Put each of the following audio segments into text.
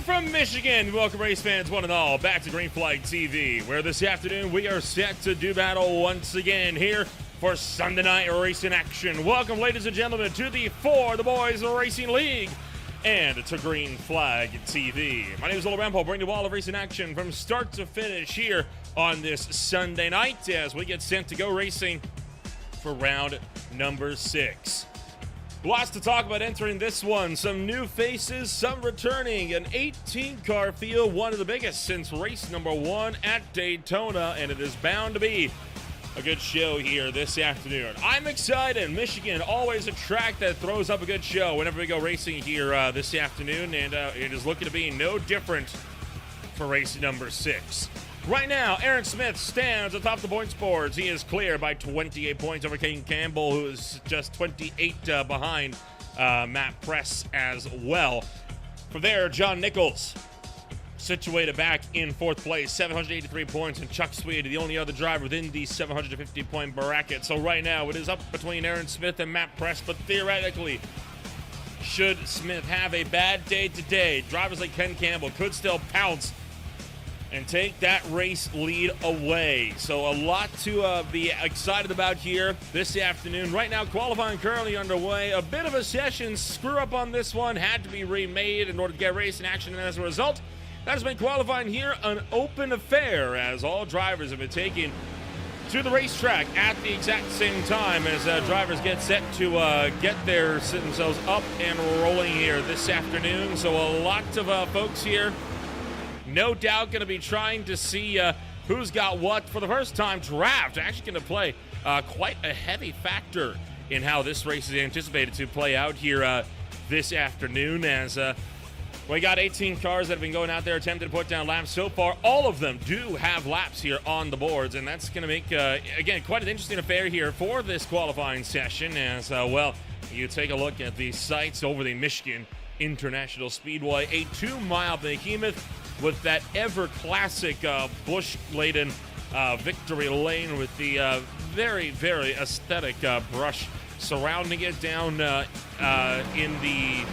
Live from Michigan, welcome race fans one and all back to Green Flag TV, where this afternoon we are set to do battle once again here for Sunday night racing action. Welcome, ladies and gentlemen, to the For the Boys Racing League and to Green Flag TV. My name is Ola Rampo, bringing you all of racing action from start to finish here on this Sunday night as we get sent to go racing for round number 6. Lots to talk about entering this one. Some new faces, some returning. An 18-car field, one of the biggest since race number 1 at Daytona, and it is bound to be a good show here this afternoon. I'm excited. Michigan, always a track that throws up a good show whenever we go racing here this afternoon, and it is looking to be no different for race number 6. Right now, Aaron Smith stands atop the points boards. He is clear by 28 points over Kane Campbell, who is just 28 behind Matt Press as well. From there, John Nichols situated back in 4th place, 783 points, and Chuck Swede, the only other driver within the 750-point bracket. So right now, it is up between Aaron Smith and Matt Press, but theoretically, should Smith have a bad day today, drivers like Ken Campbell could still pounce and take that race lead away. So a lot to be excited about here this afternoon. Right now, qualifying currently underway. A bit of a session screw up on this one. Had to be remade in order to get racing action, and as a result, that has been qualifying here an open affair as all drivers have been taken to the racetrack at the exact same time as drivers get set to get themselves up and rolling here this afternoon. So a lot of folks here, no doubt, going to be trying to see who's got what for the first time. Draft actually going to play quite a heavy factor in how this race is anticipated to play out here this afternoon, as we got 18 cars that have been going out there attempting to put down laps so far. All of them do have laps here on the boards, and that's going to make, again, quite an interesting affair here for this qualifying session as, well, you take a look at the sights over the Michigan International Speedway, a 2-mile behemoth with that ever-classic bush-laden victory lane with the very, very aesthetic brush surrounding it down in the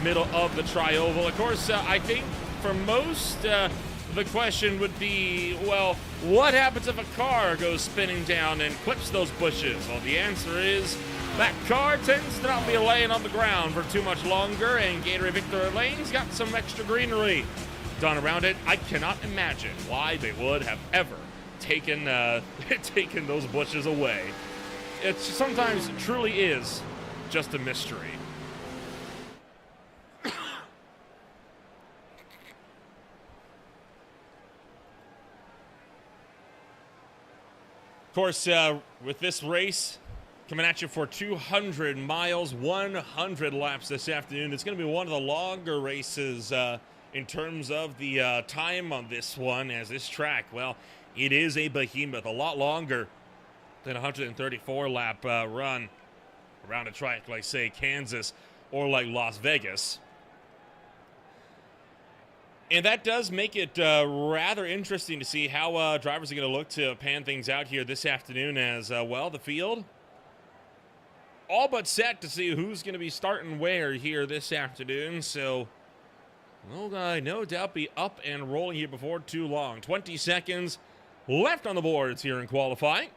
middle of the tri-oval. Of course, I think for most, the question would be, well, what happens if a car goes spinning down and clips those bushes? Well, the answer is that car tends to not be laying on the ground for too much longer, and Gatorade Victory Lane's got some extra greenery done around it. I cannot imagine why they would have ever taken taken those bushes away. It sometimes truly is just a mystery. Of course, with this race coming at you for 200 miles, 100 laps this afternoon, it's going to be one of the longer races in terms of the time on this one, as this track, well, it is a behemoth, a lot longer than a 134-lap run around a track like, say, Kansas or like Las Vegas. And that does make it rather interesting to see how drivers are going to look to pan things out here this afternoon as, well, the field all but set to see who's going to be starting where here this afternoon. So we'll no doubt be up and rolling here before too long. 20 seconds left on the boards here in qualifying.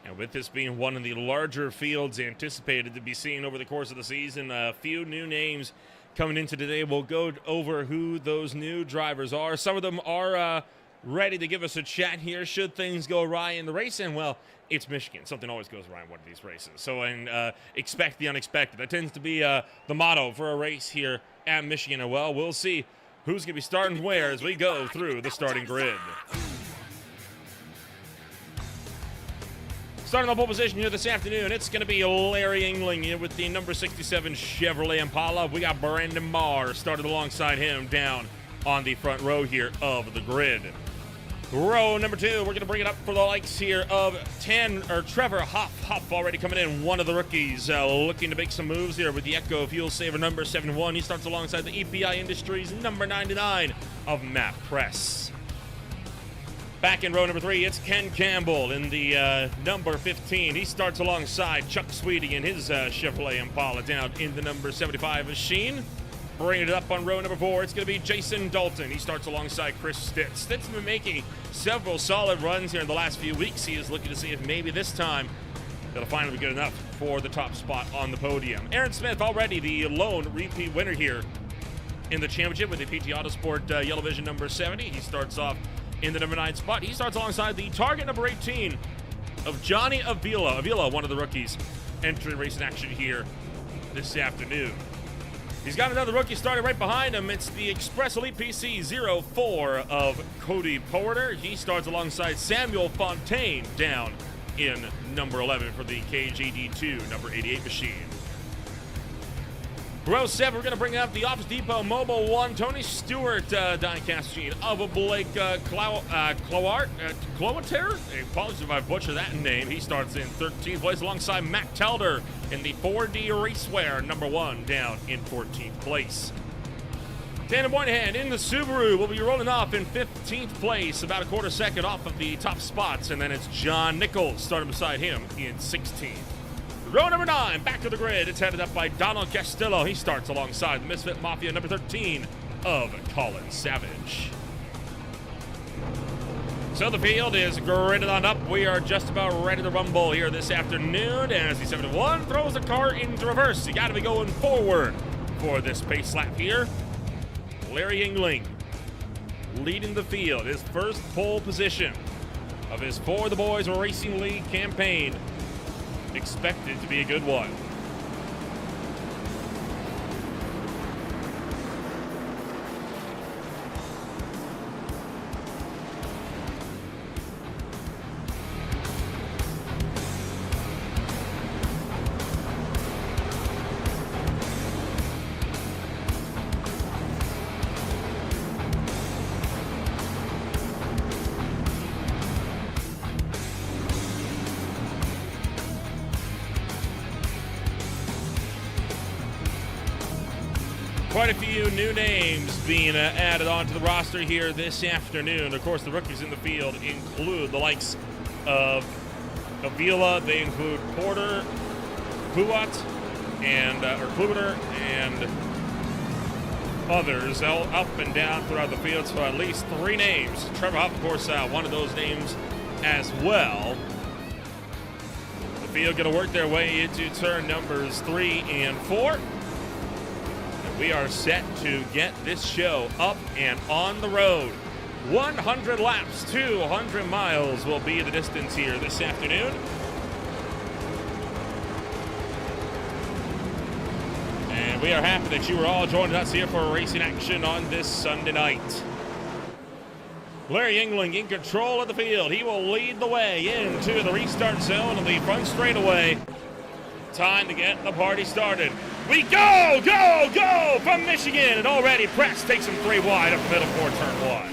And with this being one of the larger fields anticipated to be seen over the course of the season, a few new names coming into today. We'll go over who those new drivers are. Some of them are ready to give us a chat here should things go awry in the race. And, well, it's Michigan. Something always goes awry in one of these races. So, and expect the unexpected. That tends to be the motto for a race here at Michigan. And, well, we'll see who's going to be starting where as we go through the starting grid. Starting on pole position here this afternoon, it's going to be Larry Engling here with the number 67 Chevrolet Impala. We got Brandon Marr started alongside him down on the front row here of the grid. Row number 2, we're going to bring it up for the likes here of Trevor Huff. Huff already coming in, one of the rookies, looking to make some moves here with the Echo Fuel Saver number 71. He starts alongside the EPI Industries number 99 of Matt Press. Back in row number 3, it's Ken Campbell in the number 15. He starts alongside Chuck Sweeting in his Chevrolet Impala down in the number 75 machine. Bringing it up on row number 4, it's going to be Jason Dalton. He starts alongside Chris Stitz. Stitz has been making several solid runs here in the last few weeks. He is looking to see if maybe this time it'll finally be good enough for the top spot on the podium. Aaron Smith, already the lone repeat winner here in the championship with the PT Autosport Yellow Vision number 70. He starts off in the number 9 spot. He starts alongside the target number 18 of Johnny Avila. Avila, one of the rookies, entering racing action here this afternoon. He's got another rookie starting right behind him. It's the Express Elite PC 04 of Cody Porter. He starts alongside Samuel Fontaine down in number 11 for the KJD2 number 88 machine. Row 7, we're going to bring up the Office Depot Mobile 1, Tony Stewart diecast machine of a Blake Cloater. Apologies if I butcher that name. He starts in 13th place alongside Matt Telder in the 4D Raceware number 1 down in 14th place. Tandem Moynihan in the Subaru will be rolling off in 15th place, about a quarter second off of the top spots, and then it's John Nichols starting beside him in 16th. Row number 9, back to the grid. It's headed up by Donald Castillo. He starts alongside the Misfit Mafia number 13 of Colin Savage. So the field is gridded on up. We are just about ready to rumble here this afternoon as the 71 throws the car into reverse. You got to be going forward for this pace lap here. Larry Yingling leading the field, his first pole position of his For the Boys Racing League campaign. Expected to be a good one. Quite a few new names being added onto the roster here this afternoon. Of course, the rookies in the field include the likes of Avila. They include Porter, Kluat, Kluter, and others all up and down throughout the field. So at least 3 names. Trevor Huff, of course, one of those names as well. The field going to work their way into turn numbers 3 and 4. We are set to get this show up and on the road. 100 laps, 200 miles will be the distance here this afternoon. And we are happy that you are all joining us here for racing action on this Sunday night. Larry Yingling in control of the field. He will lead the way into the restart zone of the front straightaway. Time to get the party started. We go, go, go from Michigan, and already Press takes him 3 wide up the middle for turn 1.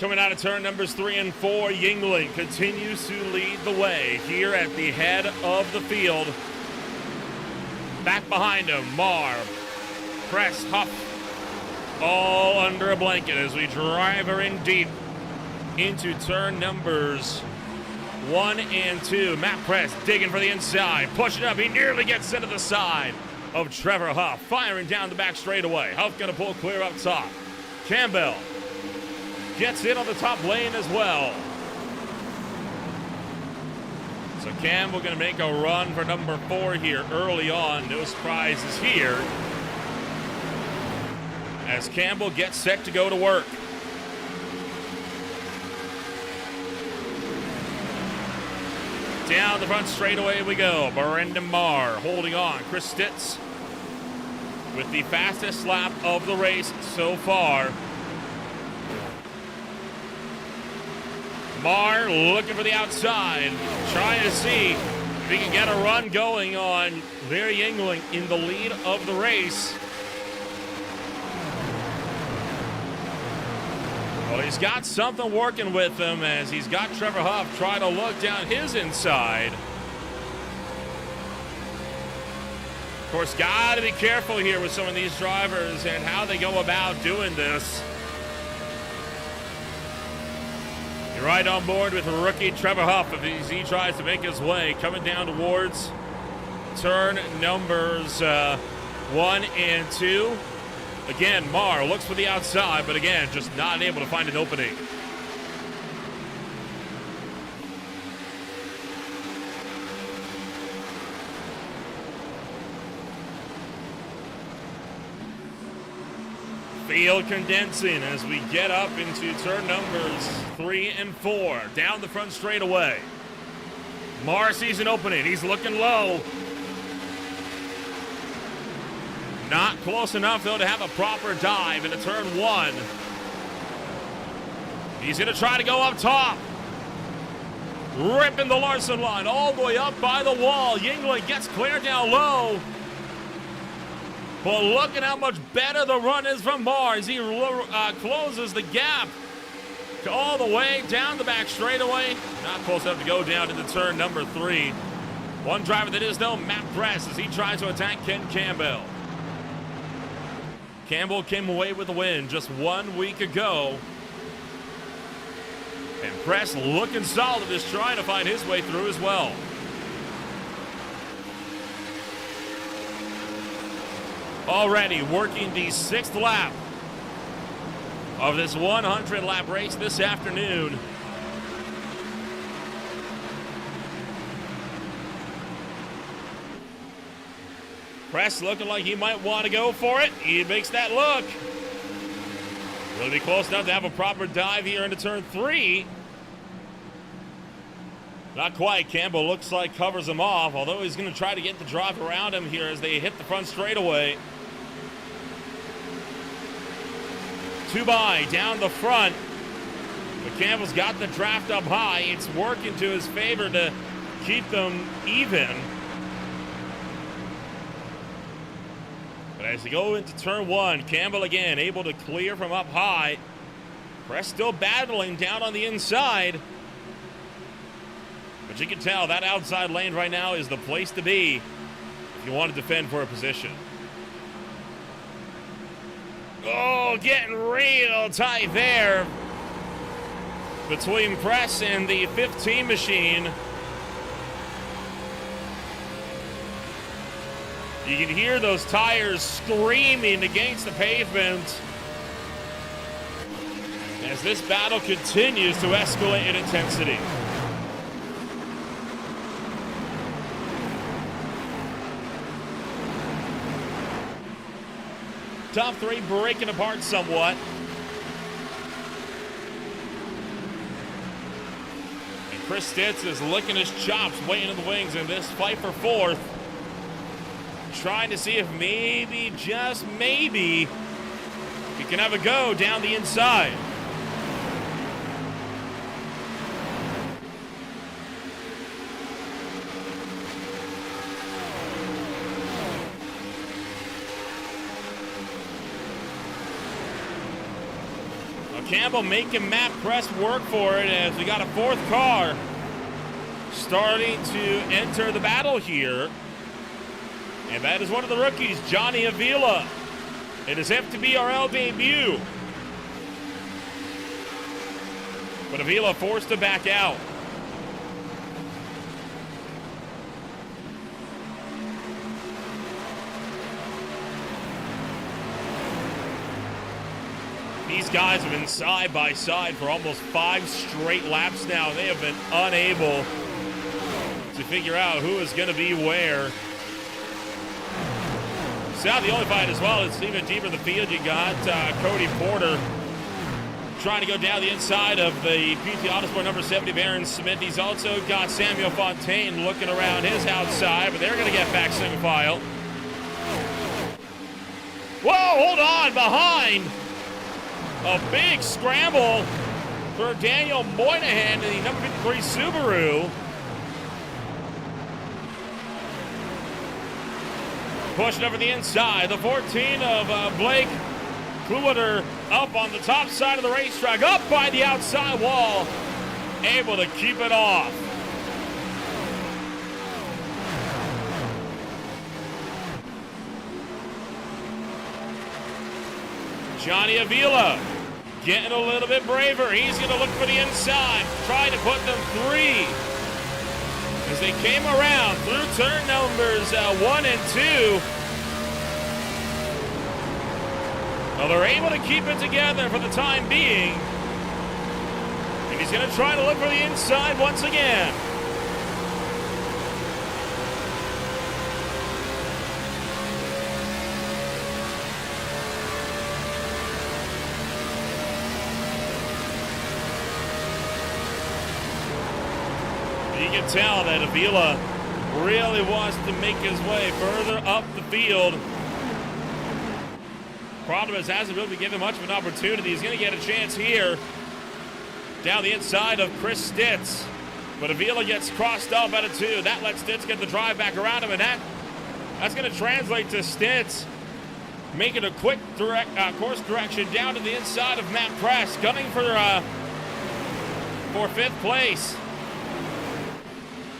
Coming out of turn numbers 3 and 4, Yingling continues to lead the way here at the head of the field. Back behind him, Marr, Press, Huff, all under a blanket as we drive her in deep into turn numbers 1 and 2. Matt Press digging for the inside, pushing up. He nearly gets into the side of Trevor Huff, firing down the back straightaway. Huff going to pull clear up top. Campbell gets in on the top lane as well. So Campbell going to make a run for number 4 here early on. No surprises here as Campbell gets set to go to work. Down the front straightaway we go. Brendan Marr holding on. Chris Stitz with the fastest lap of the race so far. Marr looking for the outside, trying to see if he can get a run going on Larry Yingling in the lead of the race. Well, he's got something working with him as he's got Trevor Huff trying to look down his inside. Of course, got to be careful here with some of these drivers and how they go about doing this. You're right on board with rookie Trevor Huff as he tries to make his way, coming down towards turn numbers 1 and 2. Again, Marr looks for the outside, but again, just not able to find an opening. Field condensing as we get up into turn numbers 3 and 4. Down the front straightaway. Marr sees an opening. He's looking low. Not close enough, though, to have a proper dive into turn 1. He's going to try to go up top. Ripping the Larson line all the way up by the wall. Yingling gets clear down low. But look at how much better the run is from Marr as he closes the gap all the way down the back straightaway. Not close enough to go down into turn number 3. One driver that is, though, Matt Press, as he tries to attack Ken Campbell. Campbell came away with a win just 1 week ago. And Press looking solid, is trying to find his way through as well. Already working the 6th lap of this 100-lap race this afternoon. Press looking like he might want to go for it. He makes that look. Will be close enough to have a proper dive here into turn 3. Not quite. Campbell looks like covers him off, although he's going to try to get the drive around him here as they hit the front straightaway. 2 by down the front. But Campbell's got the draft up high. It's working to his favor to keep them even. But as they go into turn 1, Campbell again able to clear from up high. Press still battling down on the inside. But you can tell that outside lane right now is the place to be if you want to defend for a position. Oh, getting real tight there between Press and the 15 machine. You can hear those tires screaming against the pavement as this battle continues to escalate in intensity. Top 3 breaking apart somewhat. And Chris Stitz is licking his chops, waiting in the wings in this fight for 4th. Trying to see if maybe, just maybe, he can have a go down the inside. Campbell making Matt Press work for it as we got a 4th car starting to enter the battle here. And that is one of the rookies, Johnny Avila, in his FTBRL debut. But Avila forced to back out. These guys have been side by side for almost 5 straight laps now. They have been unable to figure out who is going to be where. It's not the only fight as well. It's even deeper in the field. You got Cody Porter trying to go down the inside of the PT Autosport number 70 of Aaron Smith. He's also got Samuel Fontaine looking around his outside, but they're going to get back single file. Whoa, hold on, behind. A big scramble for Daniel Moynihan in the number 53 Subaru. Pushing over the inside, the 14 of Blake Kluwater up on the top side of the racetrack, up by the outside wall, able to keep it off. Johnny Avila getting a little bit braver. He's going to look for the inside, trying to put them three. As they came around through turn numbers 1 and 2. Well, they're able to keep it together for the time being. And he's going to try to look for the inside once again. You can tell that Avila really wants to make his way further up the field. Problem is, hasn't really given much of an opportunity. He's going to get a chance here down the inside of Chris Stitz. But Avila gets crossed off out of 2. That lets Stitz get the drive back around him, and that's going to translate to Stitz making a quick course direction down to the inside of Matt Press, gunning for 5th place.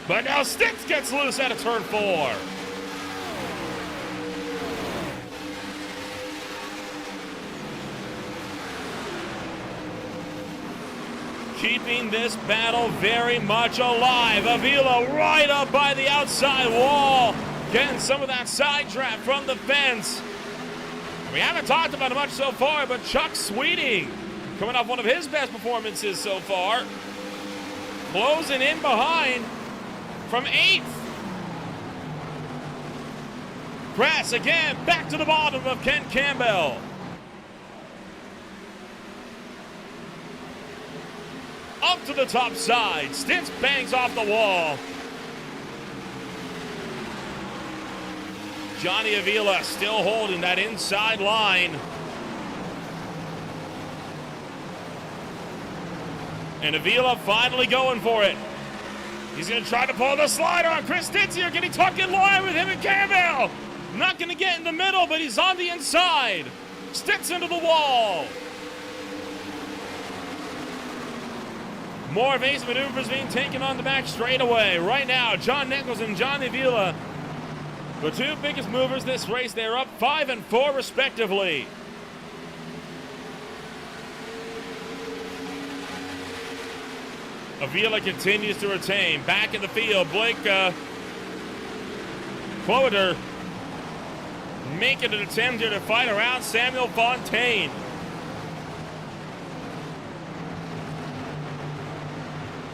But now Stitz gets loose out of turn 4. Keeping this battle very much alive. Avila right up by the outside wall, getting some of that side draft from the fence. We haven't talked about it much so far, but Chuck Sweeting coming off one of his best performances so far, closing in behind from 8th. Press again back to the bottom of Ken Campbell. Up to the top side. Stitz bangs off the wall. Johnny Avila still holding that inside line. And Avila finally going for it. He's going to try to pull the slider on Chris Stitz here. Getting tucked in line with him and Campbell. Not going to get in the middle, but he's on the inside. Stitz into the wall. More evasive maneuvers being taken on the back straightaway. Right now, John Nichols and Johnny Avila, the two biggest movers this race. They're up 5 and 4 respectively. Avila continues to retain. Back in the field, Blake Kluwater making an attempt here to fight around Samuel Fontaine.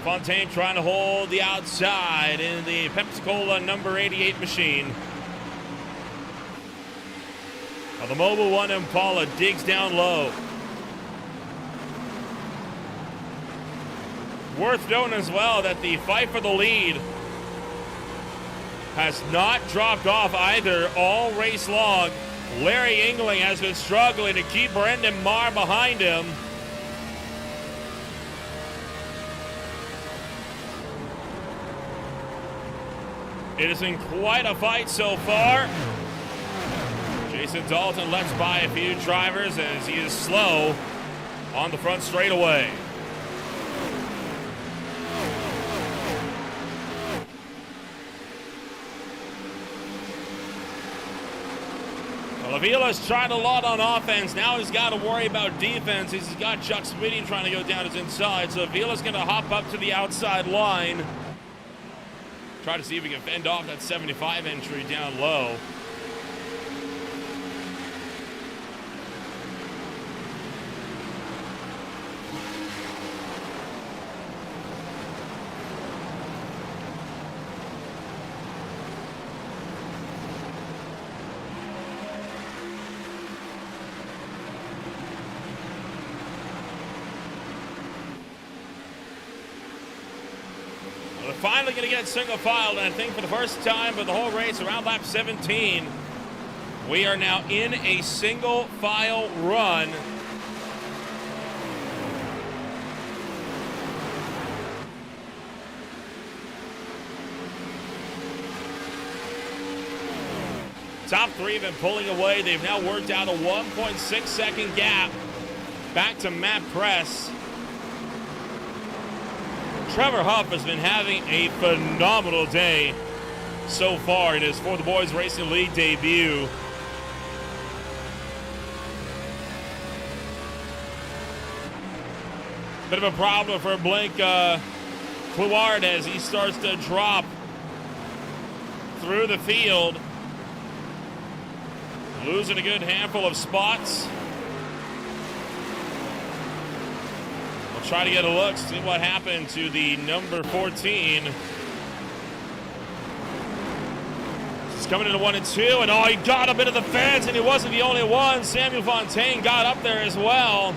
Fontaine trying to hold the outside in the Pepsi-Cola number 88 machine. Well, the Mobile 1 Impala digs down low. Worth noting as well that the fight for the lead has not dropped off either all race long. Larry Engling has been struggling to keep Brendan Marr behind him. It has been quite a fight so far. Jason Dalton lets by a few drivers as he is slow on the front straightaway. Well, Avila's trying a lot on offense. Now he's got to worry about defense. He's got Chuck Sweeting trying to go down his inside. So Avila's going to hop up to the outside line. Try to see if he can fend off that 75 entry down low. Finally going to get single filed, and I think for the first time of the whole race around lap 17, we are now in a single file run. Top three have been pulling away. They've now worked out a 1.6 second gap back to Matt Press. Trevor Huff has been having a phenomenal day so far in his For the Boys Racing League debut. Bit of a problem for Blake Clouard as he starts to drop through the field. Losing a good handful of spots. We'll try to get a look, see what happened to the number 14. He's coming into 1 and 2, and oh, he got a bit of the fence, and he wasn't the only one. Samuel Fontaine got up there as well.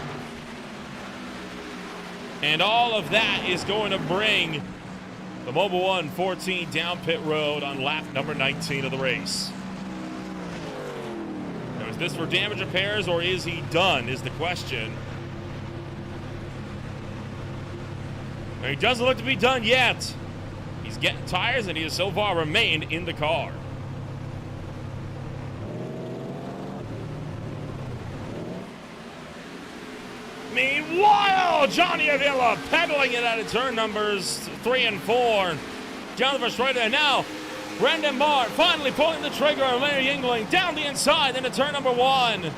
And all of that is going to bring the Mobil 1 14 down pit road on lap number 19 of the race. Now, is this for damage repairs or is he done is the question. Now, he doesn't look to be done yet. He's getting tires and he has so far remained in the car. Meanwhile, Johnny Avila pedaling it out of turn numbers 3 and 4. Down the first right there now. Brendan Marr finally pulling the trigger on Larry Yingling down the inside into turn number 1.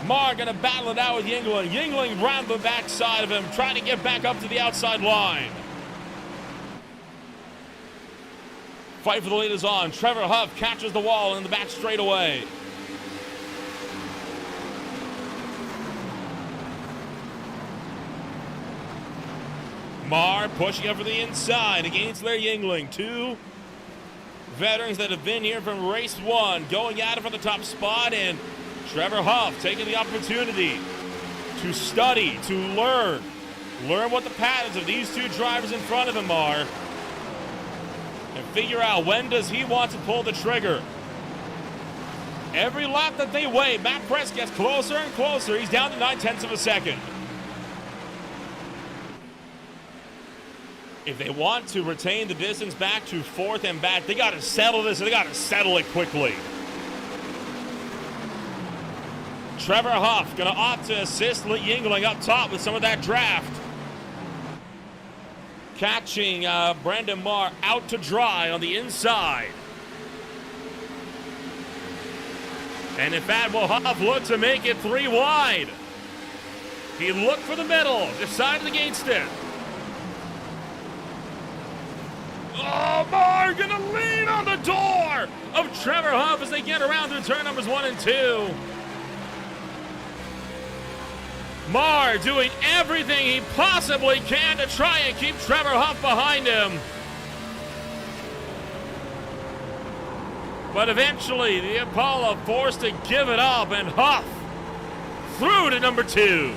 Marr gonna battle it out with Yingling. Yingling round the backside of him, trying to get back up to the outside line. Fight for the lead is on. Trevor Huff catches the wall in the back straightaway. Marr pushing up for the inside against Larry Yingling. Two veterans that have been here from race 1 going at it for the top spot, and Trevor Huff taking the opportunity to study, to learn what the patterns of these two drivers in front of him are, and figure out when does he want to pull the trigger. Every lap that they wait, Matt Press gets closer and closer. He's down to 9/10 of a second. If they want to retain the distance back to 4th and back, they got to settle this, and they got to settle it quickly. Trevor Huff going to opt to assist Yingling up top with some of that draft. Catching Brendan Marr out to dry on the inside. And in fact, will Huff look to make it 3 wide? He looked for the middle, decided against it. Oh, Marr gonna lean on the door of Trevor Huff as they get around through turn numbers 1 and 2. Marr doing everything he possibly can to try and keep Trevor Huff behind him. But eventually, the Impala forced to give it up, and Huff through to number 2.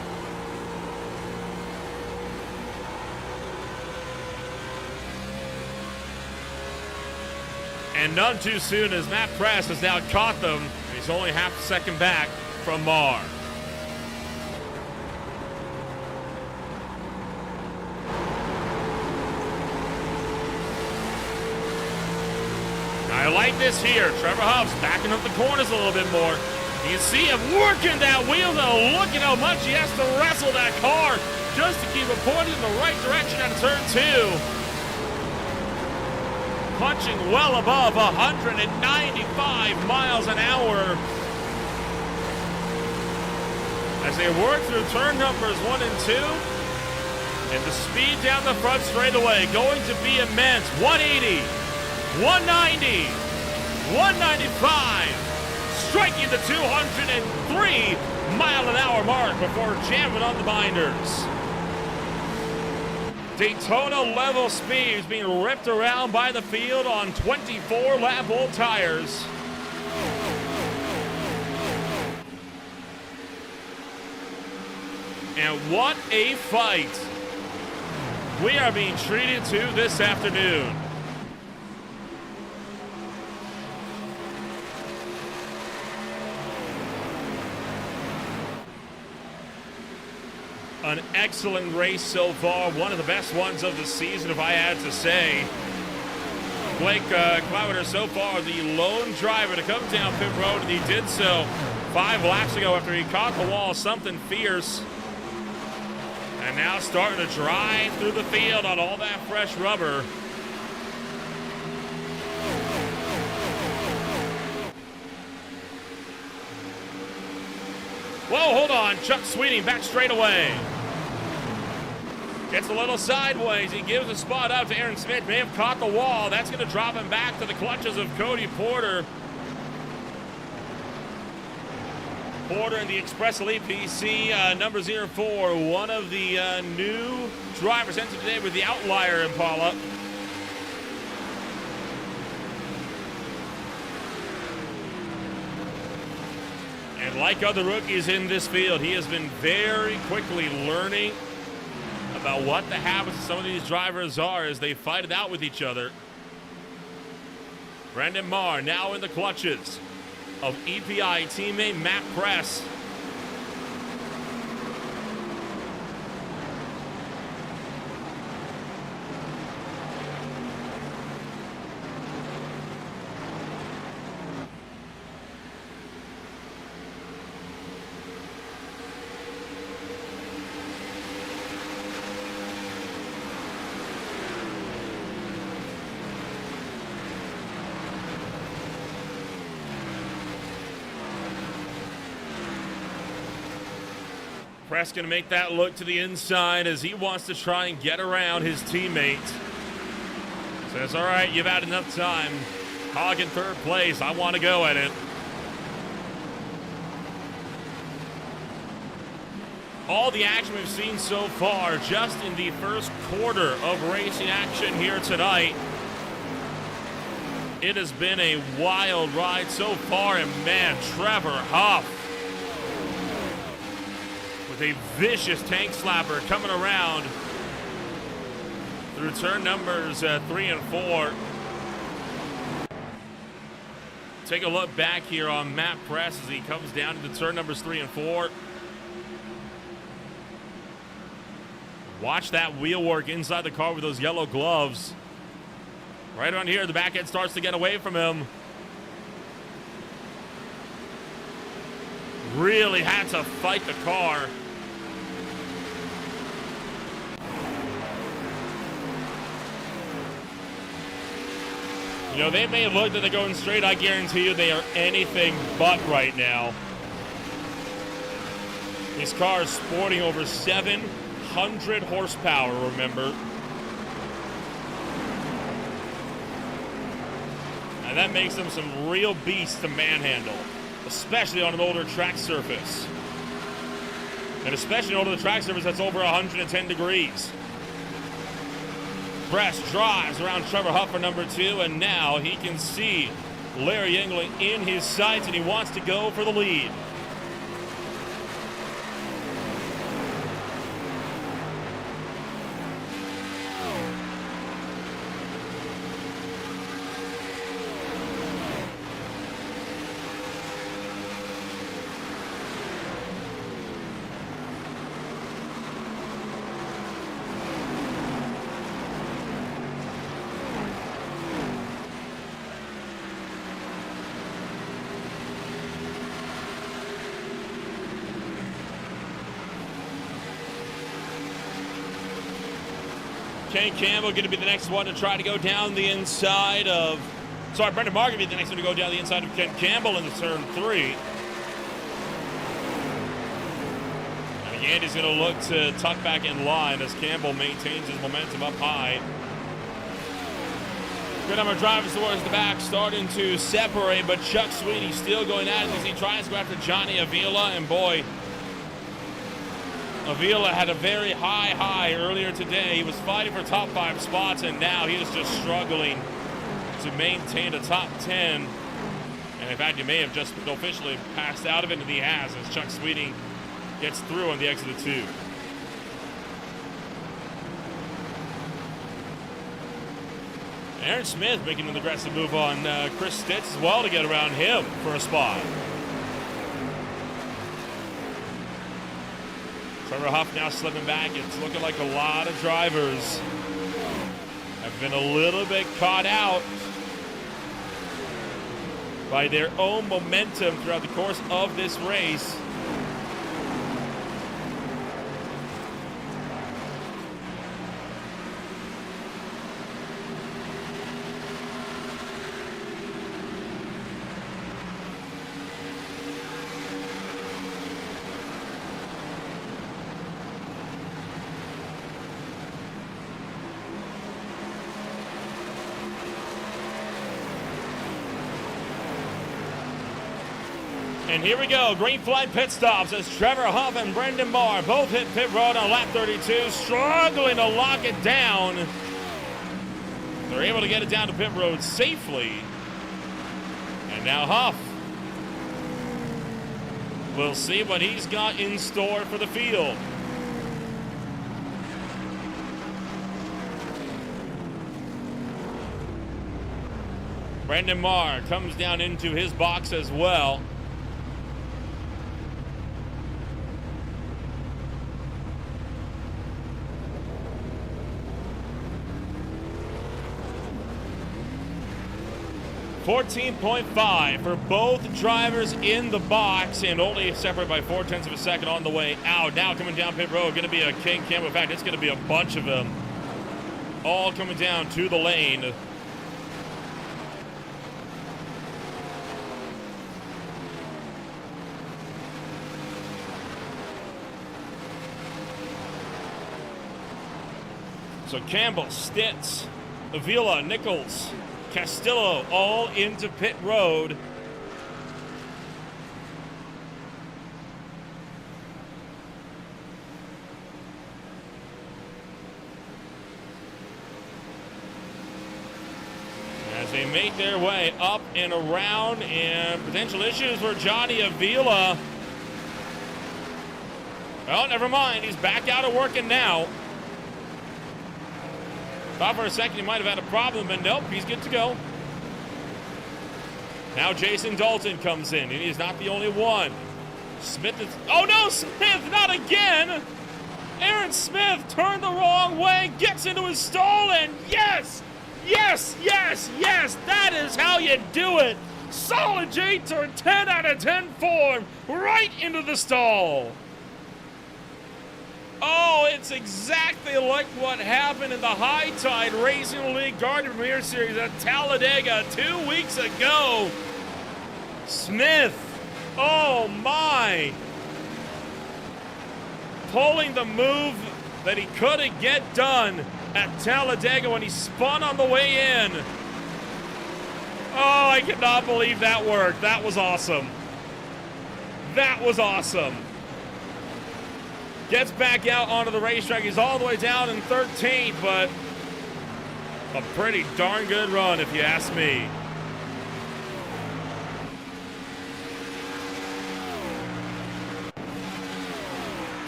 And none too soon as Matt Press has now caught them. He's only half a second back from Marr. I like this here. Trevor Huff's backing up the corners a little bit more. You see him working that wheel, though. Look at how much he has to wrestle that car just to keep it pointed in the right direction on turn 2. Punching well above 195 miles an hour as they work through turn numbers 1 and 2. And the speed down the front straightaway going to be immense. 180, 190, 195, striking the 203 mile an hour mark before jamming on the binders. Daytona level speed is being ripped around by the field on 24 lap old tires. And what a fight we are being treated to this afternoon. An excellent race so far, one of the best ones of the season, if I had to say. Blake Cloudwater so far the lone driver to come down pit road, and he did so 5 laps ago after he caught the wall, something fierce. And now starting to drive through the field on all that fresh rubber. Whoa, hold on. Chuck Sweeting back straight away. Gets a little sideways. He gives a spot out to Aaron Smith. May have caught the wall. That's going to drop him back to the clutches of Cody Porter. Porter in the Express Elite PC, number 04, one of the new drivers entered today with the Outlier Impala. And like other rookies in this field, he has been very quickly learning about what the habits of some of these drivers are as they fight it out with each other. Brendan Marr now in the clutches of EPI teammate Matt Press. Press going to make that look to the inside as he wants to try and get around his teammate. Says, all right, you've had enough time. Hog in third place. I want to go at it. All the action we've seen so far just in the first quarter of racing action here tonight. It has been a wild ride so far, and man, Trevor Huff with a vicious tank slapper coming around through turn numbers 3 and 4. Take a look back here on Matt Press as he comes down into turn numbers 3 and 4. Watch that wheel work inside the car with those yellow gloves. Right around here, the back end starts to get away from him. Really had to fight the car. You know, they may have looked that they're going straight. I guarantee you they are anything but right now. These cars sporting over 700 horsepower, remember. And that makes them some real beasts to manhandle, especially on an older track surface. And especially on an older track surface that's over 110 degrees. Press drives around Trevor Huff for number 2, and now he can see Larry England in his sights, and he wants to go for the lead. Ken Campbell going to be the next one to try to go down the inside of... Sorry, Brendan Marr going to be the next one to go down the inside of Ken Campbell in the turn 3. And Yandy's going to look to tuck back in line as Campbell maintains his momentum up high. Good number of drivers towards the back starting to separate, but Chuck Sweeting still going at it as he tries to go after Johnny Avila, and boy, Avila had a very high earlier today. He was fighting for top 5 spots, and now he is just struggling to maintain a top 10. And in fact, you may have just officially passed out of it, and he has, as Chuck Sweeting gets through on the exit of 2. Aaron Smith making an aggressive move on Chris Stitz as well to get around him for a spot. Trevor Huff now slipping back. It's looking like a lot of drivers have been a little bit caught out by their own momentum throughout the course of this race. And here we go, green flag pit stops as Trevor Huff and Brendan Marr both hit pit road on lap 32, struggling to lock it down. They're able to get it down to pit road safely. And now Huff. We'll see what he's got in store for the field. Brendan Marr comes down into his box as well. .5 for both drivers in the box, and only separated by 0.4 of a second on the way out. Now coming down pit road, going to be a king cam. In fact, it's going to be a bunch of them all coming down to the lane. So Campbell, Stitz, Avila, Nichols, Castillo all into pit road. As they make their way up and around, and potential issues for Johnny Avila. Oh, never mind. He's back out of working now. Thought for a second he might have had a problem, but nope, he's good to go. Now Jason Dalton comes in, and he's not the only one. Smith is... Oh no, Smith, not again! Aaron Smith turned the wrong way, gets into his stall, and yes! Yes, yes, yes, that is how you do it! Solid J-turn, 10 out of 10 form, right into the stall. Oh, it's exactly like what happened in the High Tide Racing League Guardian Premier Series at Talladega 2 weeks ago. Smith, oh my. Pulling the move that he couldn't get done at Talladega when he spun on the way in. Oh, I cannot believe that worked. That was awesome. That was awesome. Gets back out onto the racetrack. He's all the way down in 13th, but a pretty darn good run if you ask me.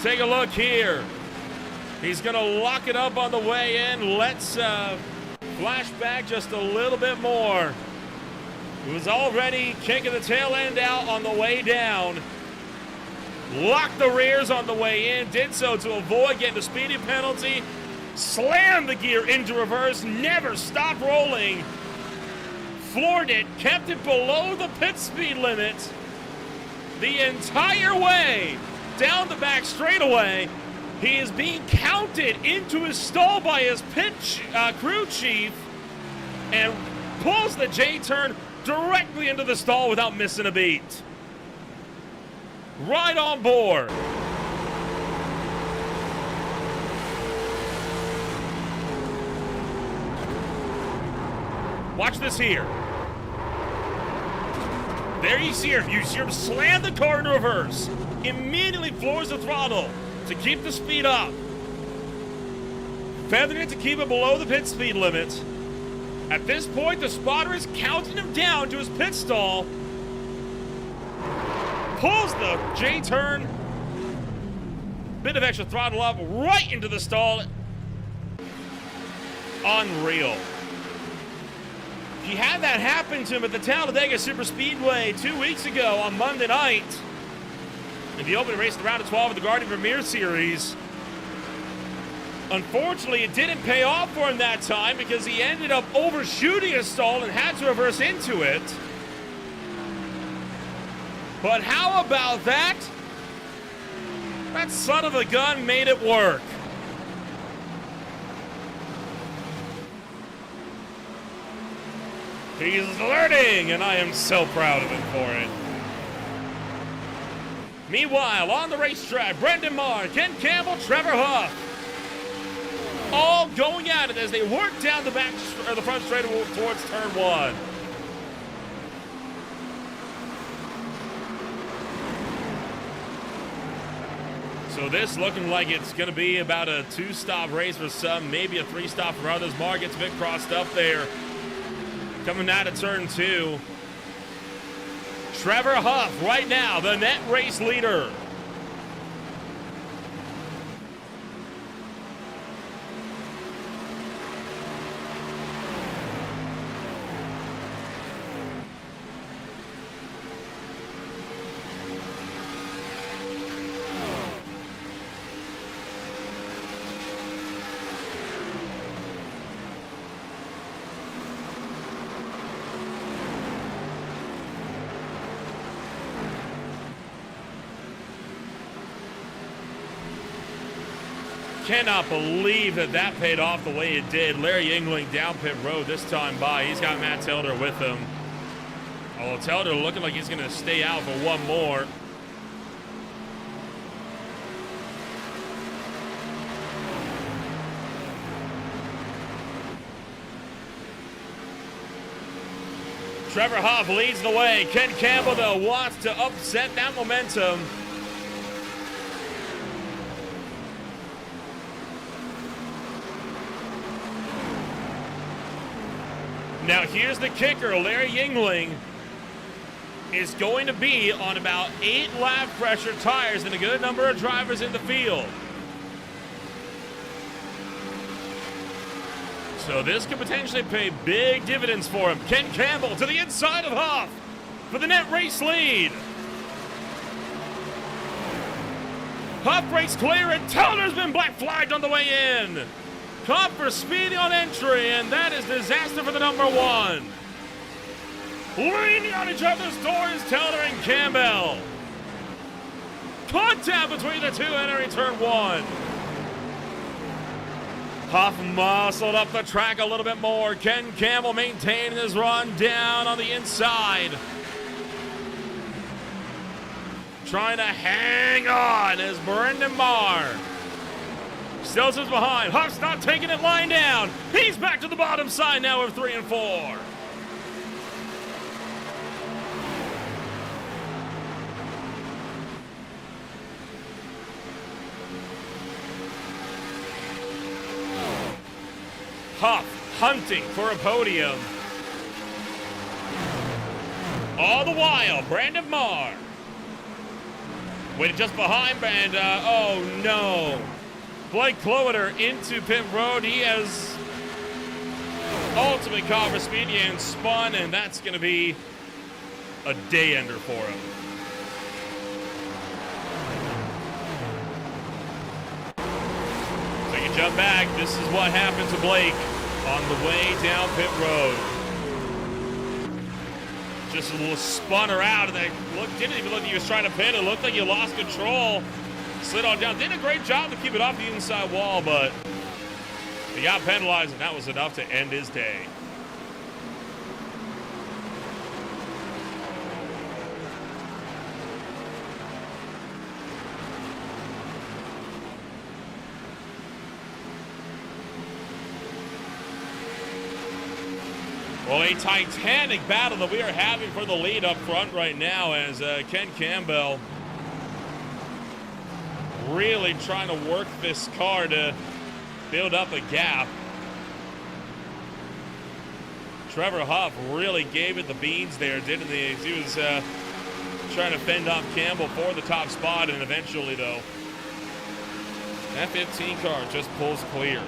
Take a look here. He's going to lock it up on the way in. Let's flash back just a little bit more. He was already kicking the tail end out on the way down. Locked the rears on the way in, did so to avoid getting a speeding penalty, slammed the gear into reverse, never stopped rolling, floored it, kept it below the pit speed limit the entire way down the back straightaway. He is being counted into his stall by his pit crew chief and pulls the J-turn directly into the stall without missing a beat. Right on board. Watch this here. There you see her. You see her slam the car in reverse. Immediately floors the throttle to keep the speed up. Feathering it to keep it below the pit speed limit. At this point, the spotter is counting him down to his pit stall. Pulls the J-turn, bit of extra throttle up, right into the stall. Unreal. He had that happen to him at the Talladega Super Speedway 2 weeks ago on Monday night. In the opening race, the round of 12 of the Guardian Premier Series. Unfortunately, it didn't pay off for him that time because he ended up overshooting a stall and had to reverse into it. But how about that? That son of a gun made it work. He's learning, and I am so proud of him for it. Meanwhile, on the racetrack, Brendan Marr, Ken Campbell, Trevor Huff, all going at it as they work down the front straight towards turn 1. So this looking like it's going to be about a 2-stop race for some, maybe a 3-stop for others. Marr gets a bit crossed up there. Coming out of turn 2. Trevor Huff right now, the net race leader. Cannot believe that paid off the way it did. Larry Yingling down pit road this time by. He's got Matt Telder with him. Although Telder looking like he's going to stay out for one more. Trevor Huff leads the way. Ken Campbell, though, wants to upset that momentum. Now here's the kicker. Larry Yingling is going to be on about 8 lap pressure tires and a good number of drivers in the field. So this could potentially pay big dividends for him. Ken Campbell to the inside of Huff for the net race lead. Huff breaks clear and Teller's been black flagged on the way in. Caught for speeding on entry, and that is disaster for the number 1. Leaning on each other's doors, Telder and Campbell. Contact between the two entering turn 1. Huff muscled up the track a little bit more. Ken Campbell maintaining his run down on the inside. Trying to hang on as Brendan Marr still sits behind. Huff's not taking it lying down. He's back to the bottom side now of 3 and 4. Huff hunting for a podium. All the while, Brendan Marr waiting just behind and oh no. Blake Cloeter into pit road. He has ultimately caught for Speedway and spun, and that's going to be a day ender for him. So you jump back. This is what happened to Blake on the way down pit road. Just a little spun her out, and didn't even look like he was trying to pit. It looked like he lost control. Slid on down. Did a great job to keep it off the inside wall, but he got penalized, and that was enough to end his day. Well, a titanic battle that we are having for the lead up front right now as Ken Campbell really trying to work this car to build up a gap. Trevor Huff really gave it the beans there, didn't he? He was trying to fend off Campbell for the top spot, and eventually, though, that 15 car just pulls clear.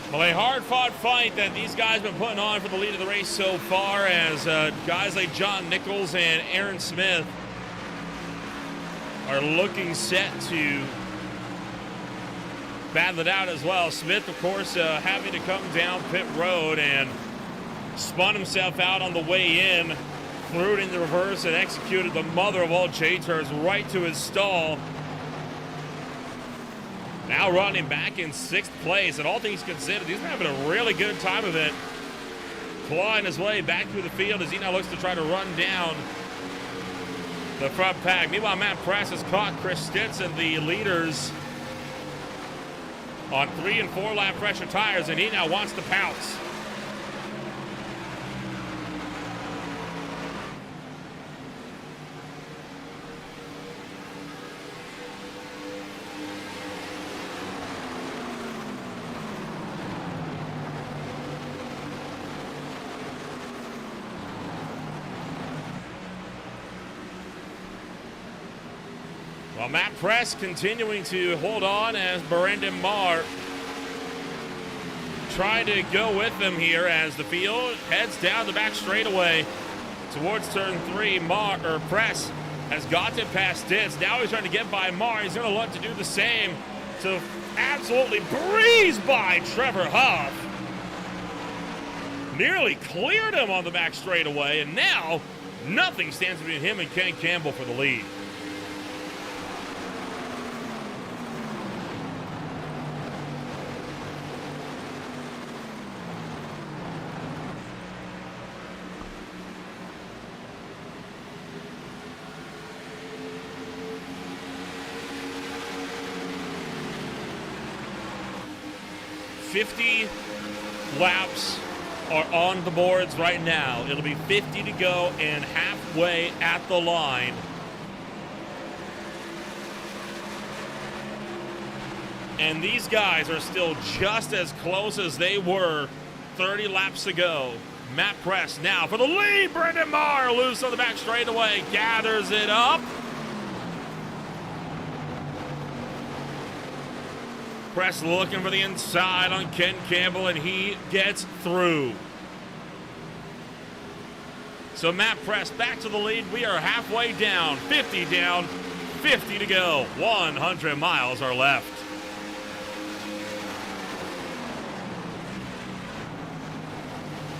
Well, a hard-fought fight that these guys have been putting on for the lead of the race so far, as guys like John Nichols and Aaron Smith are looking set to battle it out as well. Smith, of course, having to come down pit road and spun himself out on the way in, threw it into reverse, and executed the mother of all J-turns right to his stall. Now running back in 6th place, and all things considered, he's having a really good time of it. Clawing his way back through the field as he now looks to try to run down the front pack. Meanwhile, Matt Press has caught Chris Stinson, the leaders, on 3 and 4 lap pressure tires, and he now wants to pounce. Well, Matt Press continuing to hold on as Brendan Marr trying to go with him here as the field heads down the back straightaway towards turn 3. Press has gotten past Stitz. Now he's trying to get by Marr. He's going to look to do the same to absolutely breeze by Trevor Huff. Nearly cleared him on the back straightaway, and now nothing stands between him and Ken Campbell for the lead. "50 laps are on the boards right now. It'll be 50 to go and halfway at the line. And these guys are still just as close as they were 30 laps ago. Matt Press now for the lead. Brendan Marr loose on the back straightaway, gathers it up. Press looking for the inside on Ken Campbell, and he gets through. So Matt Press back to the lead. We are halfway down, 50 down, 50 to go. 100 miles are left.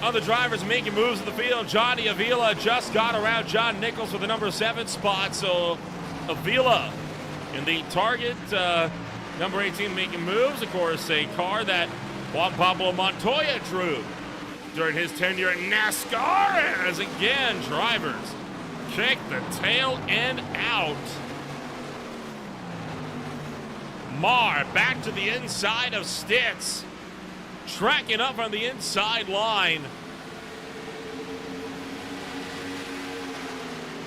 Other drivers making moves in the field. Johnny Avila just got around John Nichols for the number 7 spot. So Avila in the target. Number 18 making moves, of course, a car that Juan Pablo Montoya drew during his tenure in NASCAR, as again, drivers kick the tail end out. Marr back to the inside of Stitz, tracking up on the inside line.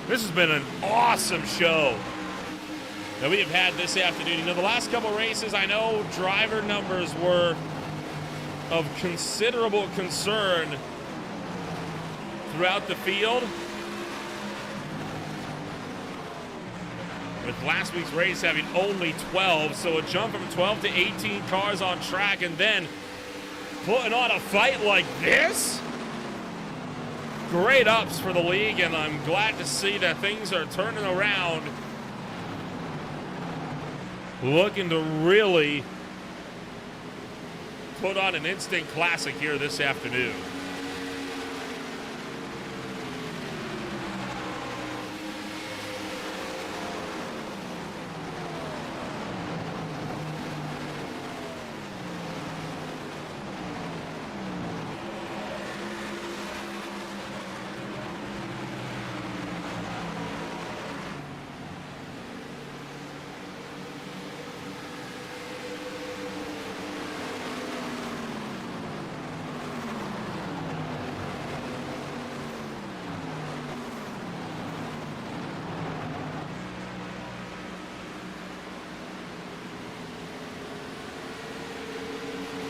This has been an awesome show that we have had this afternoon. You know, the last couple races, I know driver numbers were of considerable concern throughout the field. With last week's race having only 12, so a jump from 12 to 18 cars on track, and then putting on a fight like this. Great ups for the league, and I'm glad to see that things are turning around. Looking to really put on an instant classic here this afternoon.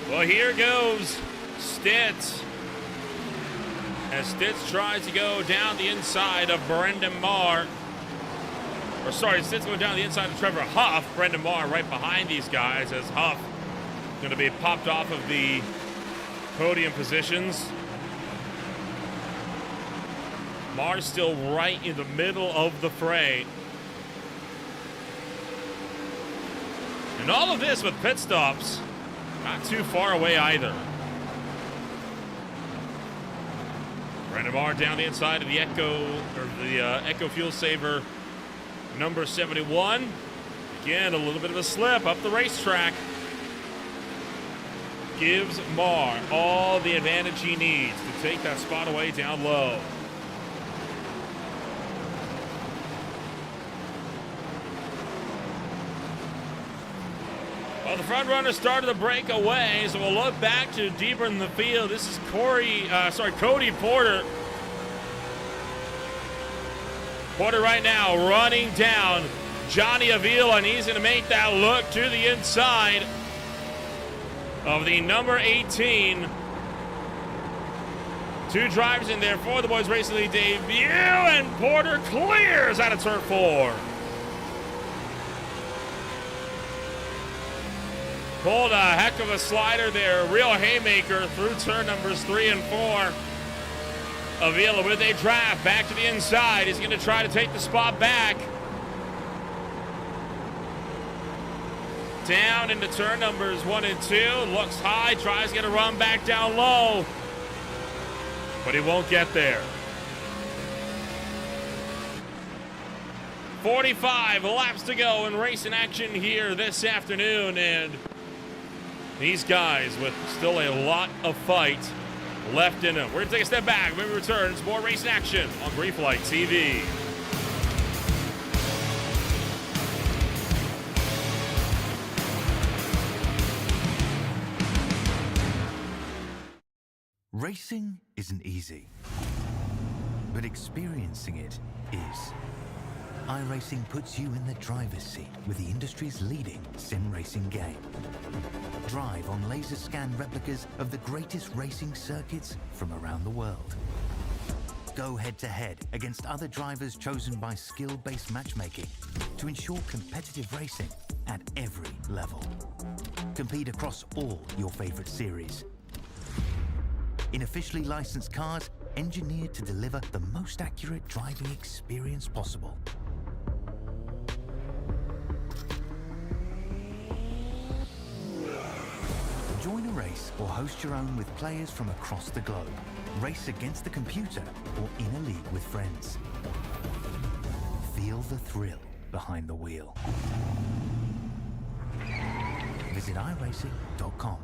Well, here goes Stitz, as Stitz tries to go down the inside of Brendan Marr. Or sorry, Stitz going down the inside of Trevor Huff. Brendan Marr right behind these guys, as Huff going to be popped off of the podium positions. Mar's still right in the middle of the fray. And all of this with pit stops, not too far away either. Brandon Marr down the inside of the Echo Fuel Saver number 71. Again, a little bit of a slip up the racetrack. Gives Marr all the advantage he needs to take that spot away down low. Well, the front runner started to break away, so we'll look back to deeper in the field. This is Cody Porter. Porter right now running down Johnny Avila, and he's going to make that look to the inside of the number 18. Two drivers in there for the Boys Racing League debut, and Porter clears out of turn 4. Pulled a heck of a slider there. Real haymaker through turn numbers 3 and 4. Avila with a draft back to the inside. He's going to try to take the spot back. Down into turn numbers 1 and 2. Looks high, tries to get a run back down low. But he won't get there. 45 laps to go in racing action here this afternoon, and these guys with still a lot of fight left in them. We're going to take a step back. When we return, it's more racing action on Greenflight TV. Racing isn't easy, but experiencing it is. iRacing puts you in the driver's seat with the industry's leading sim racing game. Drive on laser scan replicas of the greatest racing circuits from around the world. Go head-to-head against other drivers chosen by skill-based matchmaking to ensure competitive racing at every level. Compete across all your favorite series. In officially licensed cars, engineered to deliver the most accurate driving experience possible. Join a race or host your own with players from across the globe. Race against the computer or in a league with friends. Feel the thrill behind the wheel. Visit iRacing.com.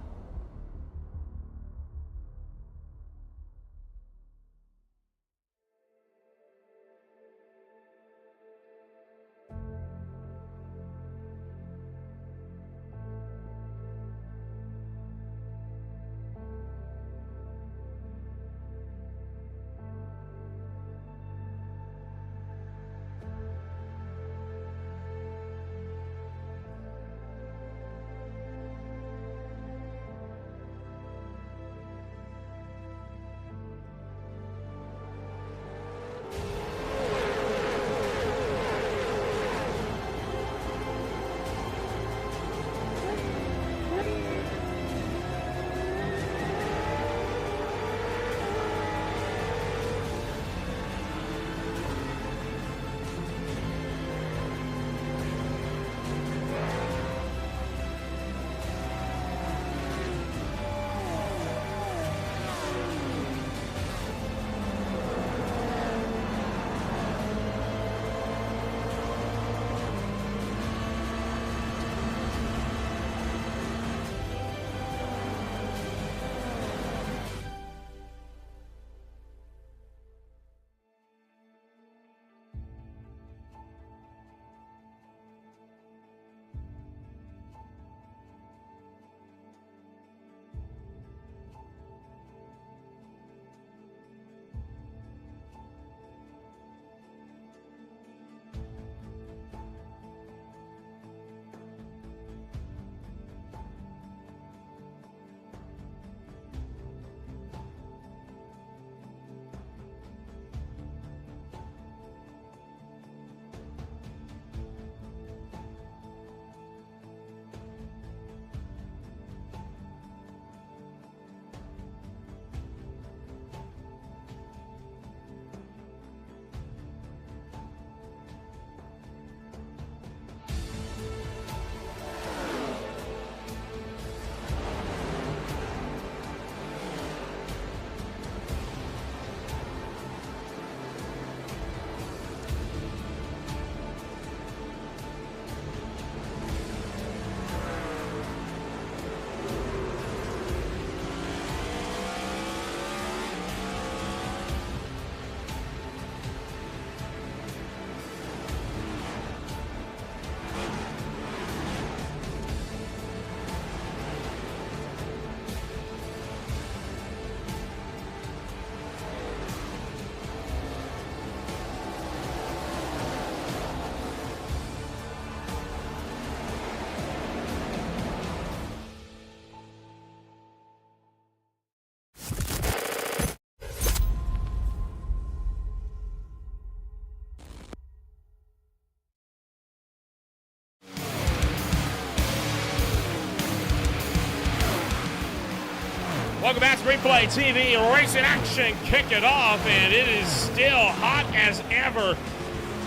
Welcome back to Replay TV. Racing action, kick it off, and it is still hot as ever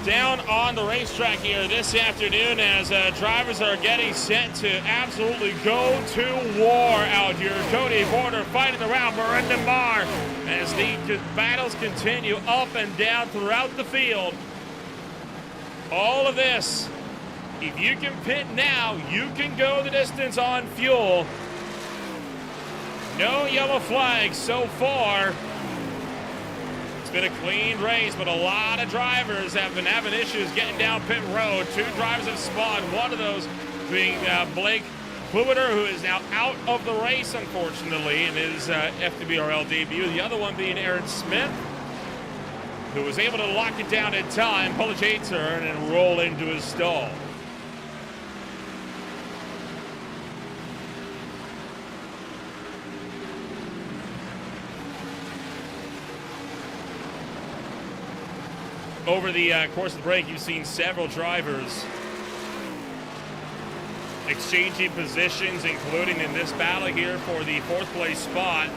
down on the racetrack here this afternoon as drivers are getting set to absolutely go to war out here. Cody Porter fighting around Brendan Marr as the battles continue up and down throughout the field. All of this, if you can pit now, you can go the distance on fuel. No yellow flags so far. It's been a clean race, but a lot of drivers have been having issues getting down pit road. 2 drivers have spun, one of those being Blake Kluiter, who is now out of the race, unfortunately, in his FWRL debut. The other one being Aaron Smith, who was able to lock it down in time, pull a J-turn, and roll into his stall. Over the course of the break, you've seen several drivers exchanging positions, including in this battle here for the 4th place spot.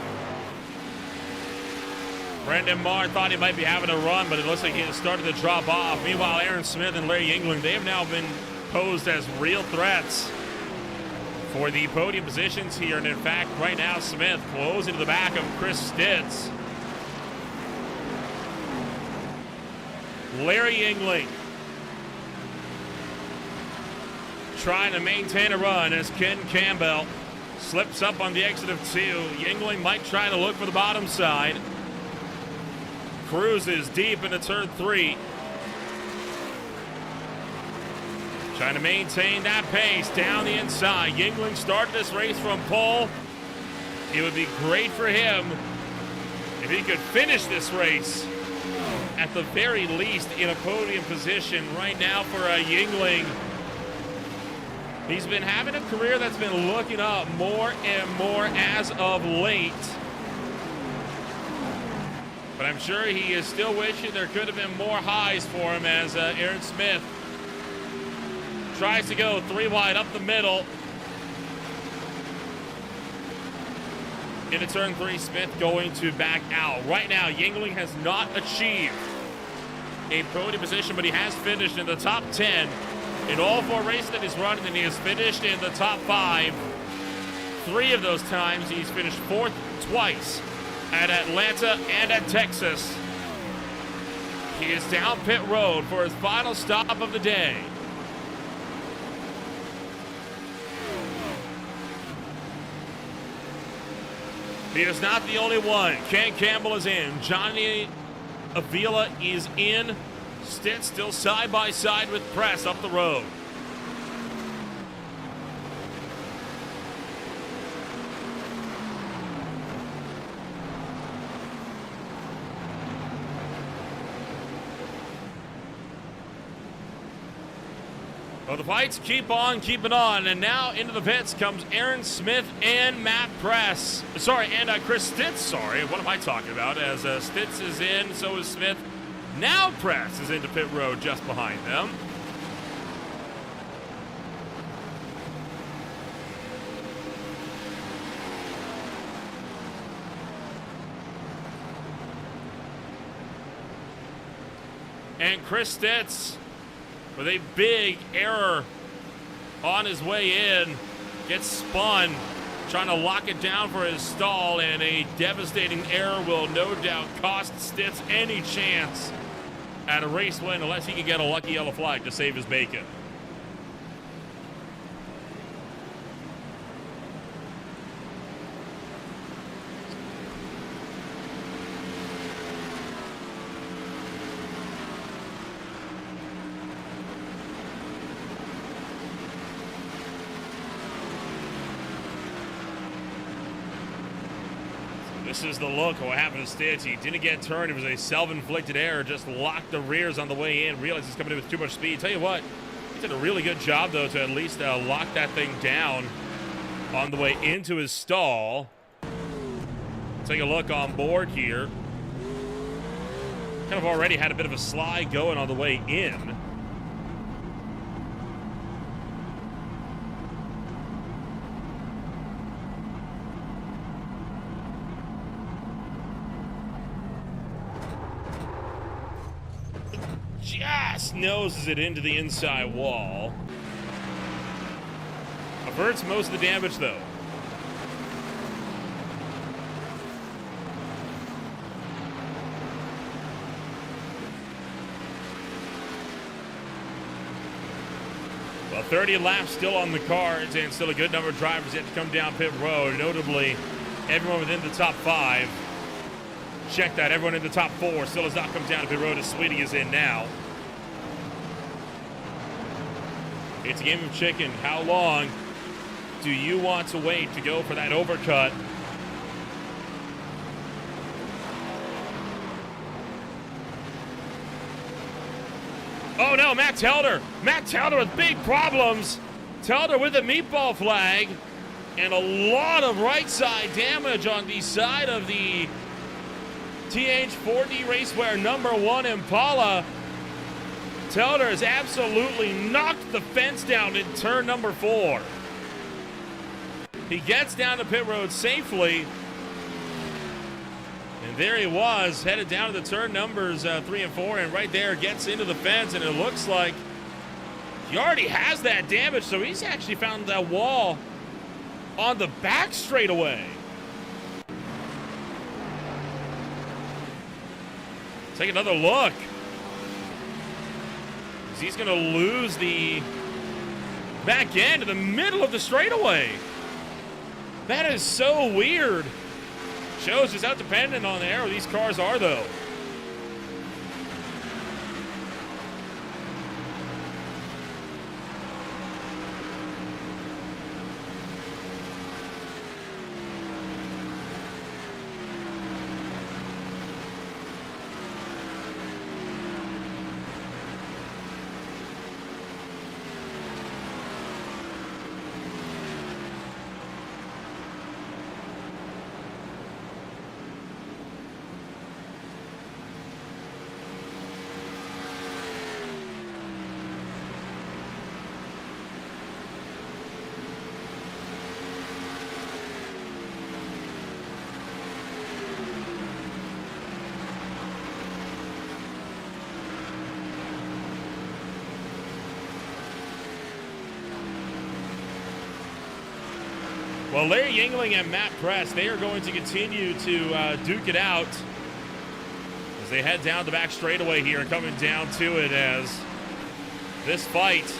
Brendan Marr thought he might be having a run, but it looks like he has started to drop off. Meanwhile, Aaron Smith and Larry England, they have now been posed as real threats for the podium positions here. And in fact, right now, Smith closing to the back of Chris Stitz. Larry Yingling trying to maintain a run as Ken Campbell slips up on the exit of 2. Yingling might try to look for the bottom side. Cruises deep into turn 3. Trying to maintain that pace down the inside. Yingling started this race from pole. It would be great for him if he could finish this race at the very least in a podium position. Right now for Yingling, he's been having a career that's been looking up more and more as of late. But I'm sure he is still wishing there could have been more highs for him as Aaron Smith tries to go 3 wide up the middle. Into turn 3, Smith going to back out. Right now, Yingling has not achieved a podium position, but he has finished in the top 10 in all 4 races that he's running, and he has finished in the top 5. 3 of those times, he's finished 4th twice at Atlanta and at Texas. He is down pit road for his final stop of the day. He is not the only one. Ken Campbell is in. Johnny Avila is in. Stitz still side by side with Press up the road. Well, the fights keep on keeping on, and now into the pits comes Aaron Smith and Matt Press. Sorry, and Chris Stitz, sorry. What am I talking about? As Stitz is in, so is Smith. Now Press is into pit road just behind them. And Chris Stitz, with a big error on his way in, gets spun, trying to lock it down for his stall, and a devastating error will no doubt cost Stitz any chance at a race win unless he can get a lucky yellow flag to save his bacon. This is the look of what happened to Stitz. He didn't get turned. It was a self-inflicted error. Just locked the rears on the way in. Realized he's coming in with too much speed. Tell you what, he did a really good job, though, to at least lock that thing down on the way into his stall. Take a look on board here. Kind of already had a bit of a slide going on the way in. just noses it into the inside wall. Averts most of the damage, though. Well, 30 laps still on the cards, and still a good number of drivers yet to come down pit road. Notably, everyone within the top 5. Check that, everyone in the top 4 still has not come down to pit road as Sweetie is in now. It's a game of chicken. How long do you want to wait to go for that overcut? Oh no, Matt Telder. Matt Telder with big problems. Telder with a meatball flag. And a lot of right side damage on the side of the TH4D Racewear #1 Impala. Telder has absolutely knocked the fence down in turn number 4. He gets down to pit road safely. And there he was, headed down to the turn numbers 3 and 4, and right there gets into the fence, and it looks like he already has that damage, so he's actually found that wall on the back straightaway. Take another look. He's going to lose the back end in the middle of the straightaway. That is so weird. Shows just how dependent on the aero these cars are, though. Well, Larry Yingling and Matt Press, they are going to continue to duke it out as they head down the back straightaway here and coming down to it as this fight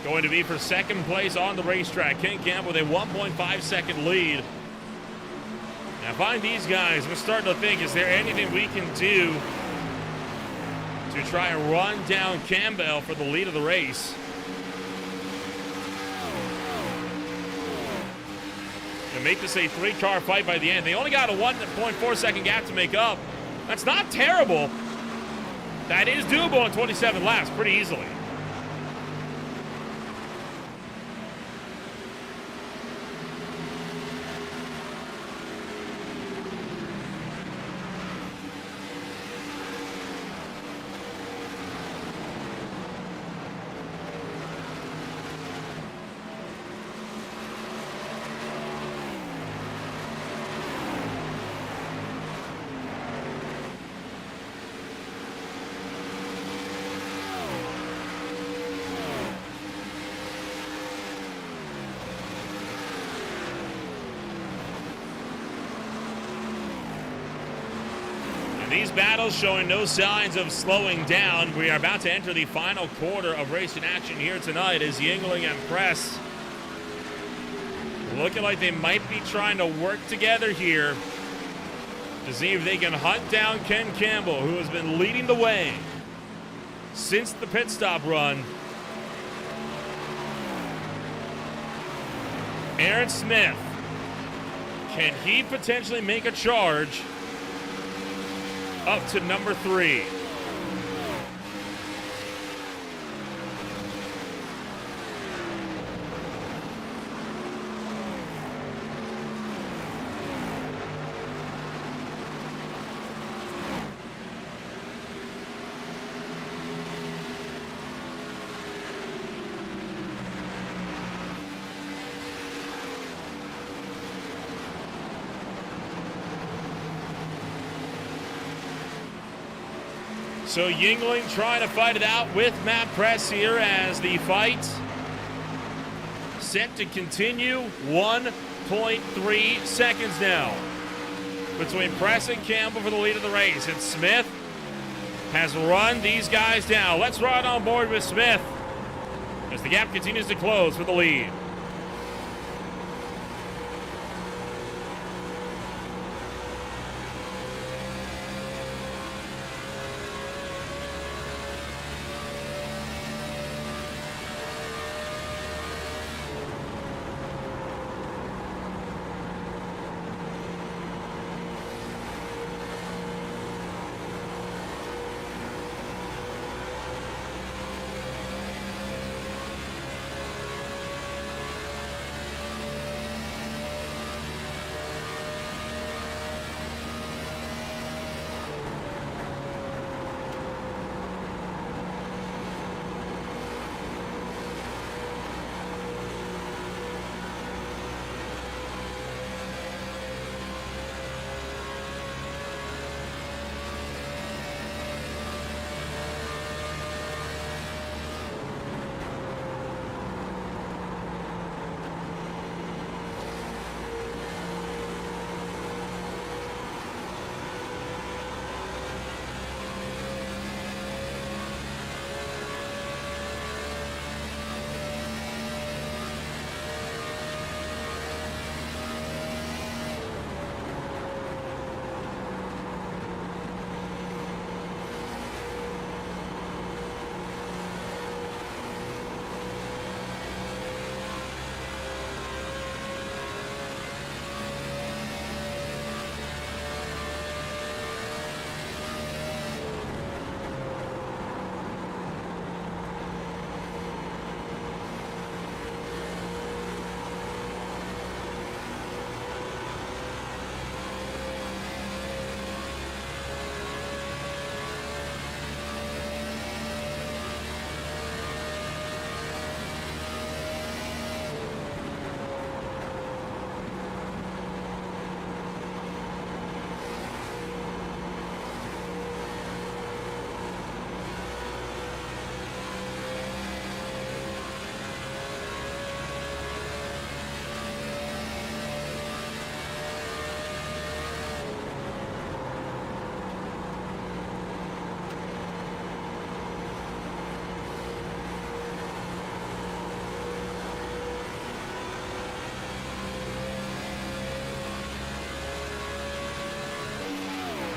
going to be for second place on the racetrack. Ken Campbell with a 1.5 second lead. Now, find these guys. I'm starting to think, is there anything we can do to try and run down Campbell for the lead of the race? To make this a 3-car fight by the end. They only got a 1.4 second gap to make up. That's not terrible. That is doable in 27 laps pretty easily. These battles showing no signs of slowing down. We are about to enter the final quarter of racing action here tonight as Yingling and Press looking like they might be trying to work together here to see if they can hunt down Ken Campbell, who has been leading the way since the pit stop run. Aaron Smith, can he potentially make a charge up to number 3? So Yingling trying to fight it out with Matt Press here as the fight set to continue. 1.3 seconds now between Press and Campbell for the lead of the race. And Smith has run these guys down. Let's ride on board with Smith as the gap continues to close for the lead.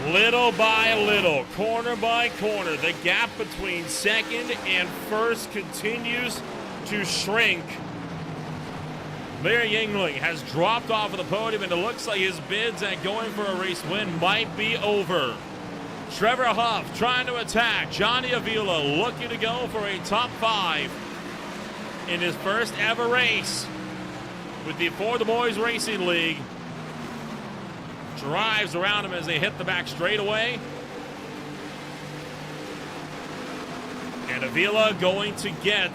Little by little, corner by corner, the gap between second and first continues to shrink. Larry Yingling has dropped off of the podium, and it looks like his bids at going for a race win might be over. Trevor Huff trying to attack. Johnny Avila looking to go for a top 5 in his first ever race with the For the Boys Racing League. Drives around him as they hit the back straightaway. And Avila going to get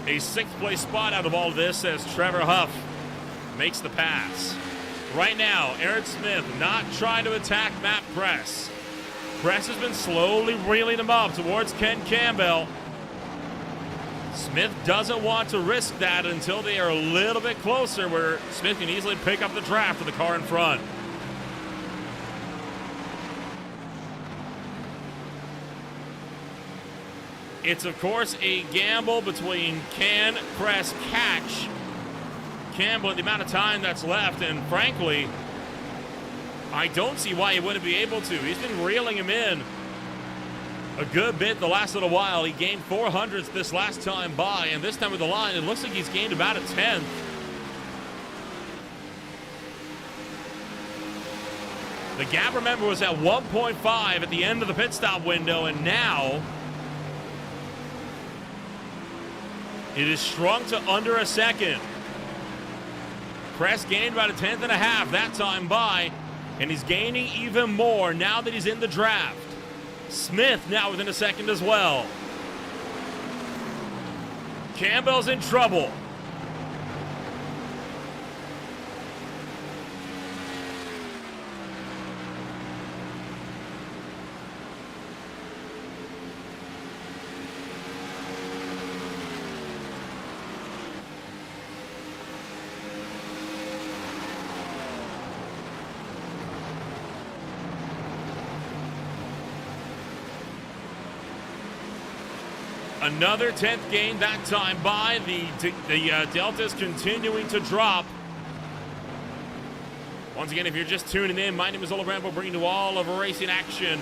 a 6th place spot out of all this as Trevor Huff makes the pass. Right now, Aaron Smith not trying to attack Matt Press. Press has been slowly reeling him up towards Ken Campbell. Smith doesn't want to risk that until they are a little bit closer, where Smith can easily pick up the draft of the car in front. It's, of course, a gamble between can Press catch Campbell in the amount of time that's left, and frankly, I don't see why he wouldn't be able to. He's been reeling him in a good bit the last little while. He gained 400ths this last time by, and this time with the line, it looks like he's gained about a 10th. The gap, remember, was at 1.5 at the end of the pit stop window, and now it is shrunk to under a second. Press gained about a 10th and a half that time by, and he's gaining even more now that he's in the draft. Smith now within a second as well. Campbell's in trouble. Another 10th gain that time by the Delta's continuing to drop. Once again, if you're just tuning in, my name is Ola Rambo, bringing you all of racing action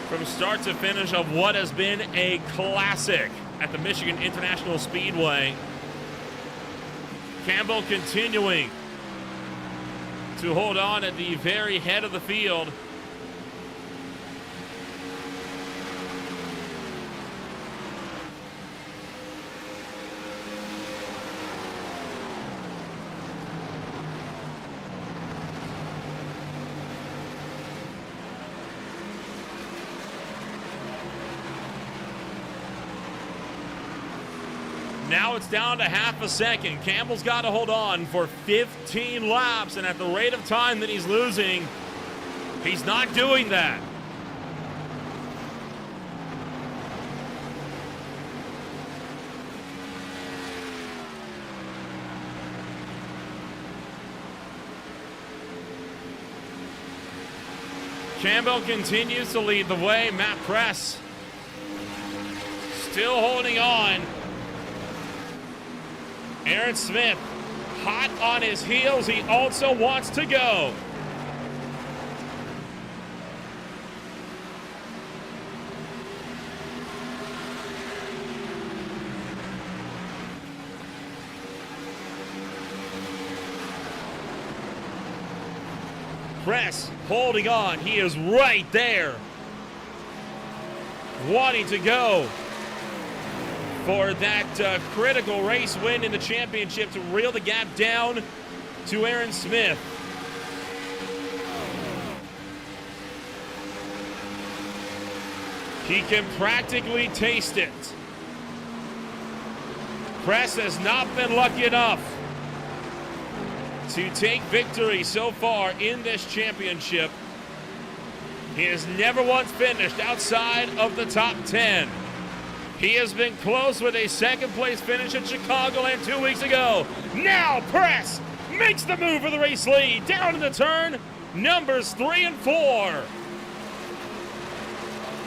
from start to finish of what has been a classic at the Michigan International Speedway. Campbell continuing to hold on at the very head of the field. Now it's down to half a second. Campbell's got to hold on for 15 laps, and at the rate of time that he's losing, he's not doing that. Campbell continues to lead the way. Matt Press still holding on. Aaron Smith, hot on his heels. He also wants to go. Press holding on. He is right there, wanting to go for that critical race win in the championship to reel the gap down to Aaron Smith. He can practically taste it. Press has not been lucky enough to take victory so far in this championship. He has never once finished outside of the top 10. He has been close with a second-place finish in Chicagoland 2 weeks ago. Now Press makes the move for the race lead. Down in the turn, numbers 3 and 4.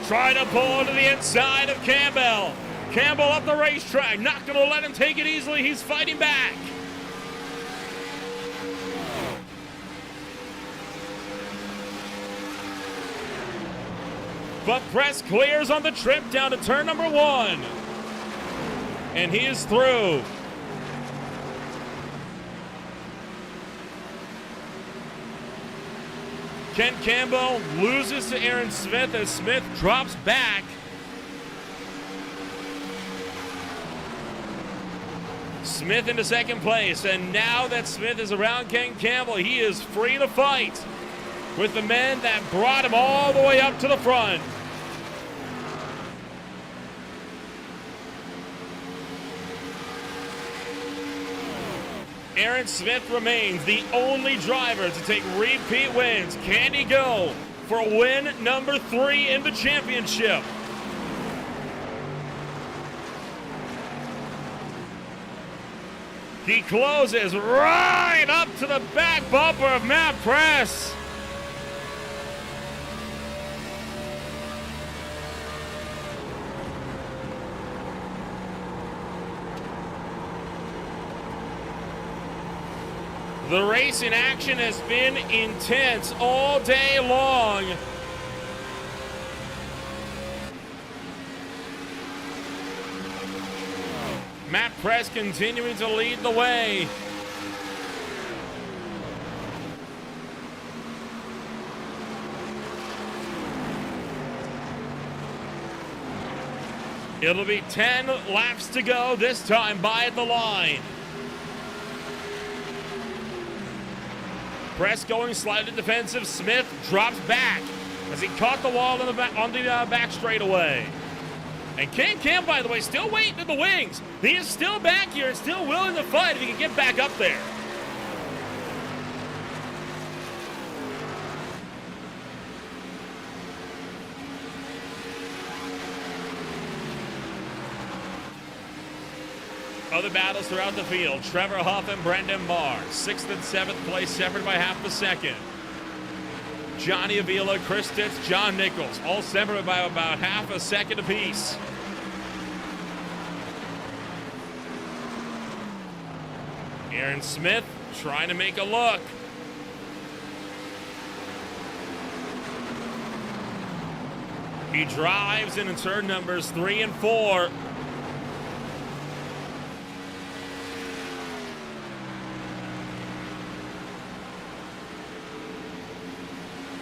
Trying to pull to the inside of Campbell. Campbell up the racetrack, not going to let him take it easily. He's fighting back. But Press clears on the trip down to turn number 1. And he is through. Ken Campbell loses to Aaron Smith as Smith drops back. Smith into second place, and now that Smith is around Ken Campbell, he is free to fight with the men that brought him all the way up to the front. Aaron Smith remains the only driver to take repeat wins. Can he go for win number 3 in the championship? He closes right up to the back bumper of Matt Press. The race in action has been intense all day long. Matt Press continuing to lead the way. It'll be 10 laps to go, this time by the line. Press going slightly defensive. Smith drops back as he caught the wall on the back straightaway. And Ken Campbell, by the way, still waiting in the wings. He is still back here and still willing to fight if he can get back up there. Other battles throughout the field. Trevor Huff and Brendan Marr. 6th and 7th place, separated by half a second. Johnny Avila, Chris Stitz, John Nichols. All separated by about half a second apiece. Aaron Smith trying to make a look. He drives in turn numbers 3 and 4.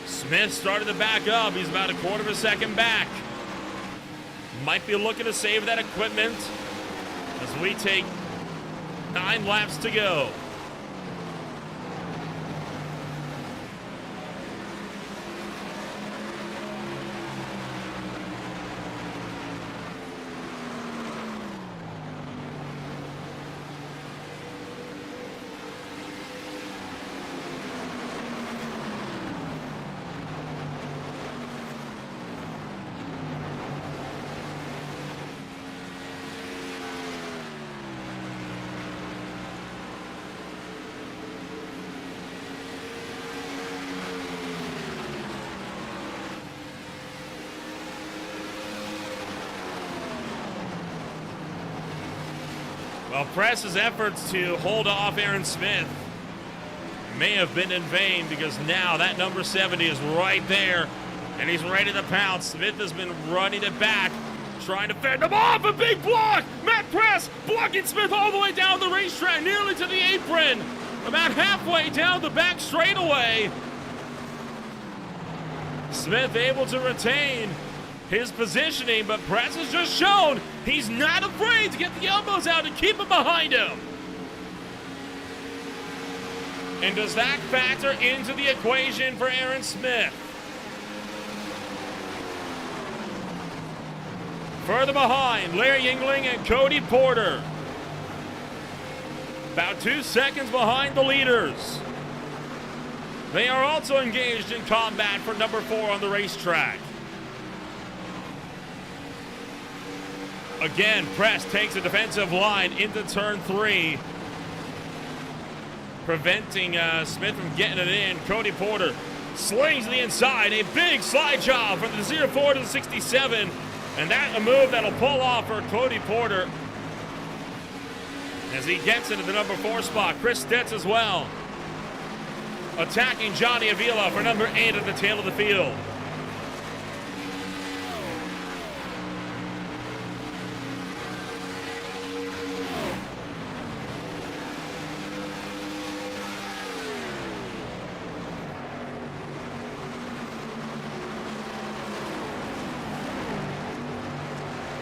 Smith started to back up. He's about a quarter of a second back. Might be looking to save that equipment as we take 9 laps to go. Well, Press's efforts to hold off Aaron Smith may have been in vain, because now that number 70 is right there and he's ready to pounce. Smith has been running it back, trying to fend him off. A big block! Matt Press blocking Smith all the way down the racetrack, nearly to the apron, about halfway down the back straightaway. Smith able to retain his positioning, but Press has just shown he's not afraid to get the elbows out and keep him behind him. And does that factor into the equation for Aaron Smith? Further behind, Larry Yingling and Cody Porter. About 2 seconds behind the leaders. They are also engaged in combat for number 4 on the racetrack. Again, Press takes a defensive line into turn 3, preventing Smith from getting it in. Cody Porter slings to the inside. A big slide job from the 04 to the 67. And that's a move that'll pull off for Cody Porter as he gets into the number 4 spot. Chris Stitz as well, attacking Johnny Avila for number 8 at the tail of the field.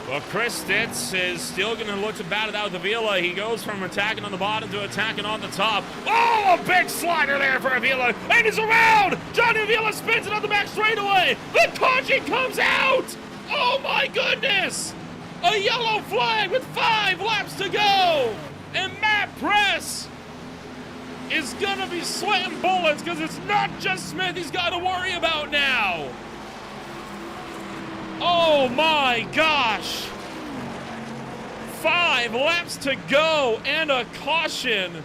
Well, Chris Stitz is still going to look to bat it out with Avila. He goes from attacking on the bottom to attacking on the top. Oh, a big slider there for Avila, and he's around! Johnny Avila spins it on the back straightaway. The caution comes out! Oh my goodness! A yellow flag with 5 laps to go! And Matt Press is going to be sweating bullets, because it's not just Smith he's got to worry about now. Oh my gosh! 5 laps to go and a caution.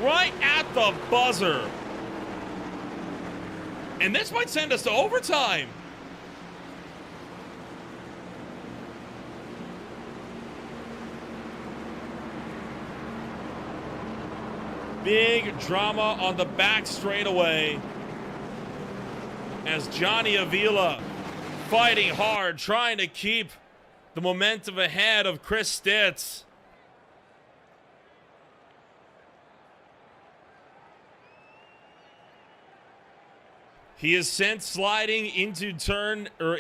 Right at the buzzer. And this might send us to overtime. Big drama on the back straightaway, as Johnny Avila fighting hard, trying to keep the momentum ahead of Chris Stitz. He is sent sliding into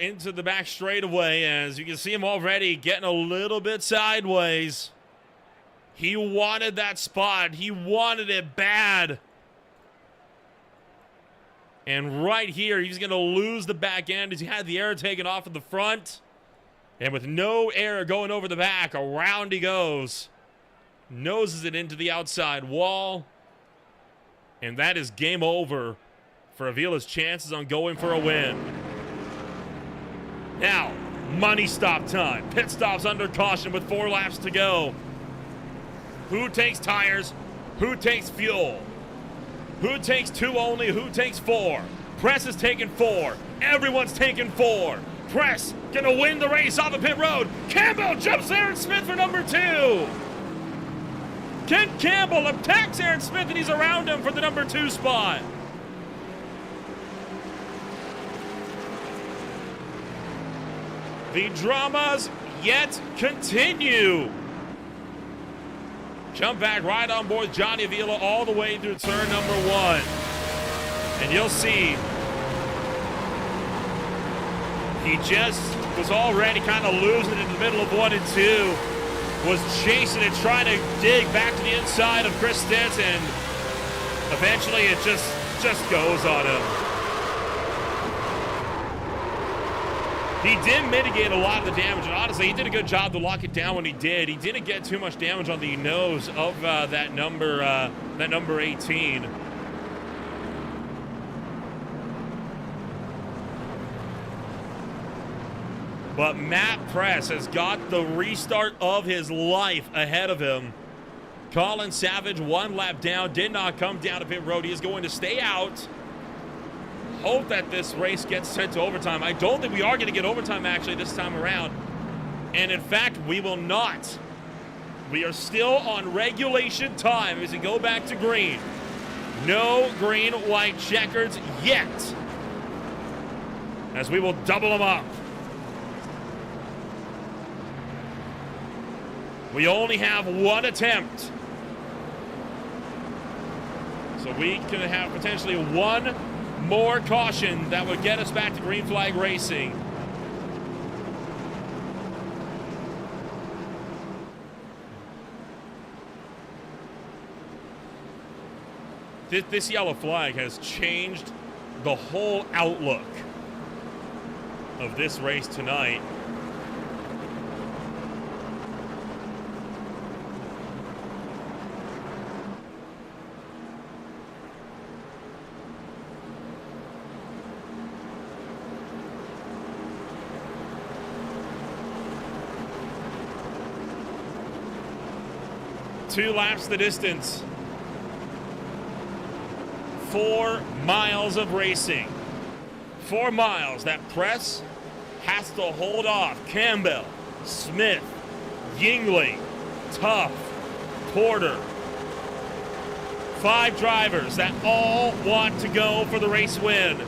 into the back straightaway, as you can see him already getting a little bit sideways. He wanted that spot. He wanted it bad. And right here, he's going to lose the back end as he had the air taken off of the front. And with no air going over the back, around he goes. Noses it into the outside wall. And that is game over for Avila's chances on going for a win. Now, money stop time. Pit stops under caution with 4 laps to go. Who takes tires? Who takes fuel? Who takes 2 only? Who takes 4? Press is taking 4. Everyone's taking 4. Press gonna win the race off of pit road. Campbell jumps Aaron Smith for number 2. Kent Campbell attacks Aaron Smith, and he's around him for the number 2 spot. The dramas yet continue. Jump back right on board Johnny Avila all the way through turn number 1. And you'll see he just was already kind of losing it in the middle of 1 and 2. Was chasing it, trying to dig back to the inside of Chris Stitz, and eventually it just goes on him. He did mitigate a lot of the damage, and honestly, he did a good job to lock it down when he did. He didn't get too much damage on the nose of that number 18. But Matt Press has got the restart of his life ahead of him. Colin Savage, 1 lap down, did not come down to pit road. He is going to stay out. Hope that this race gets sent to overtime. I don't think we are going to get overtime actually this time around. And in fact, we will not. We are still on regulation time as we go back to green. No green, white checkers yet. As we will double them up. We only have 1 attempt. So we can have potentially 1 more caution that would get us back to green flag racing. This yellow flag has changed the whole outlook of this race tonight. Two laps the distance. 4 miles of racing. 4 miles that Press has to hold off Campbell, Smith, Yingling, Tuff, Porter. 5 drivers that all want to go for the race win.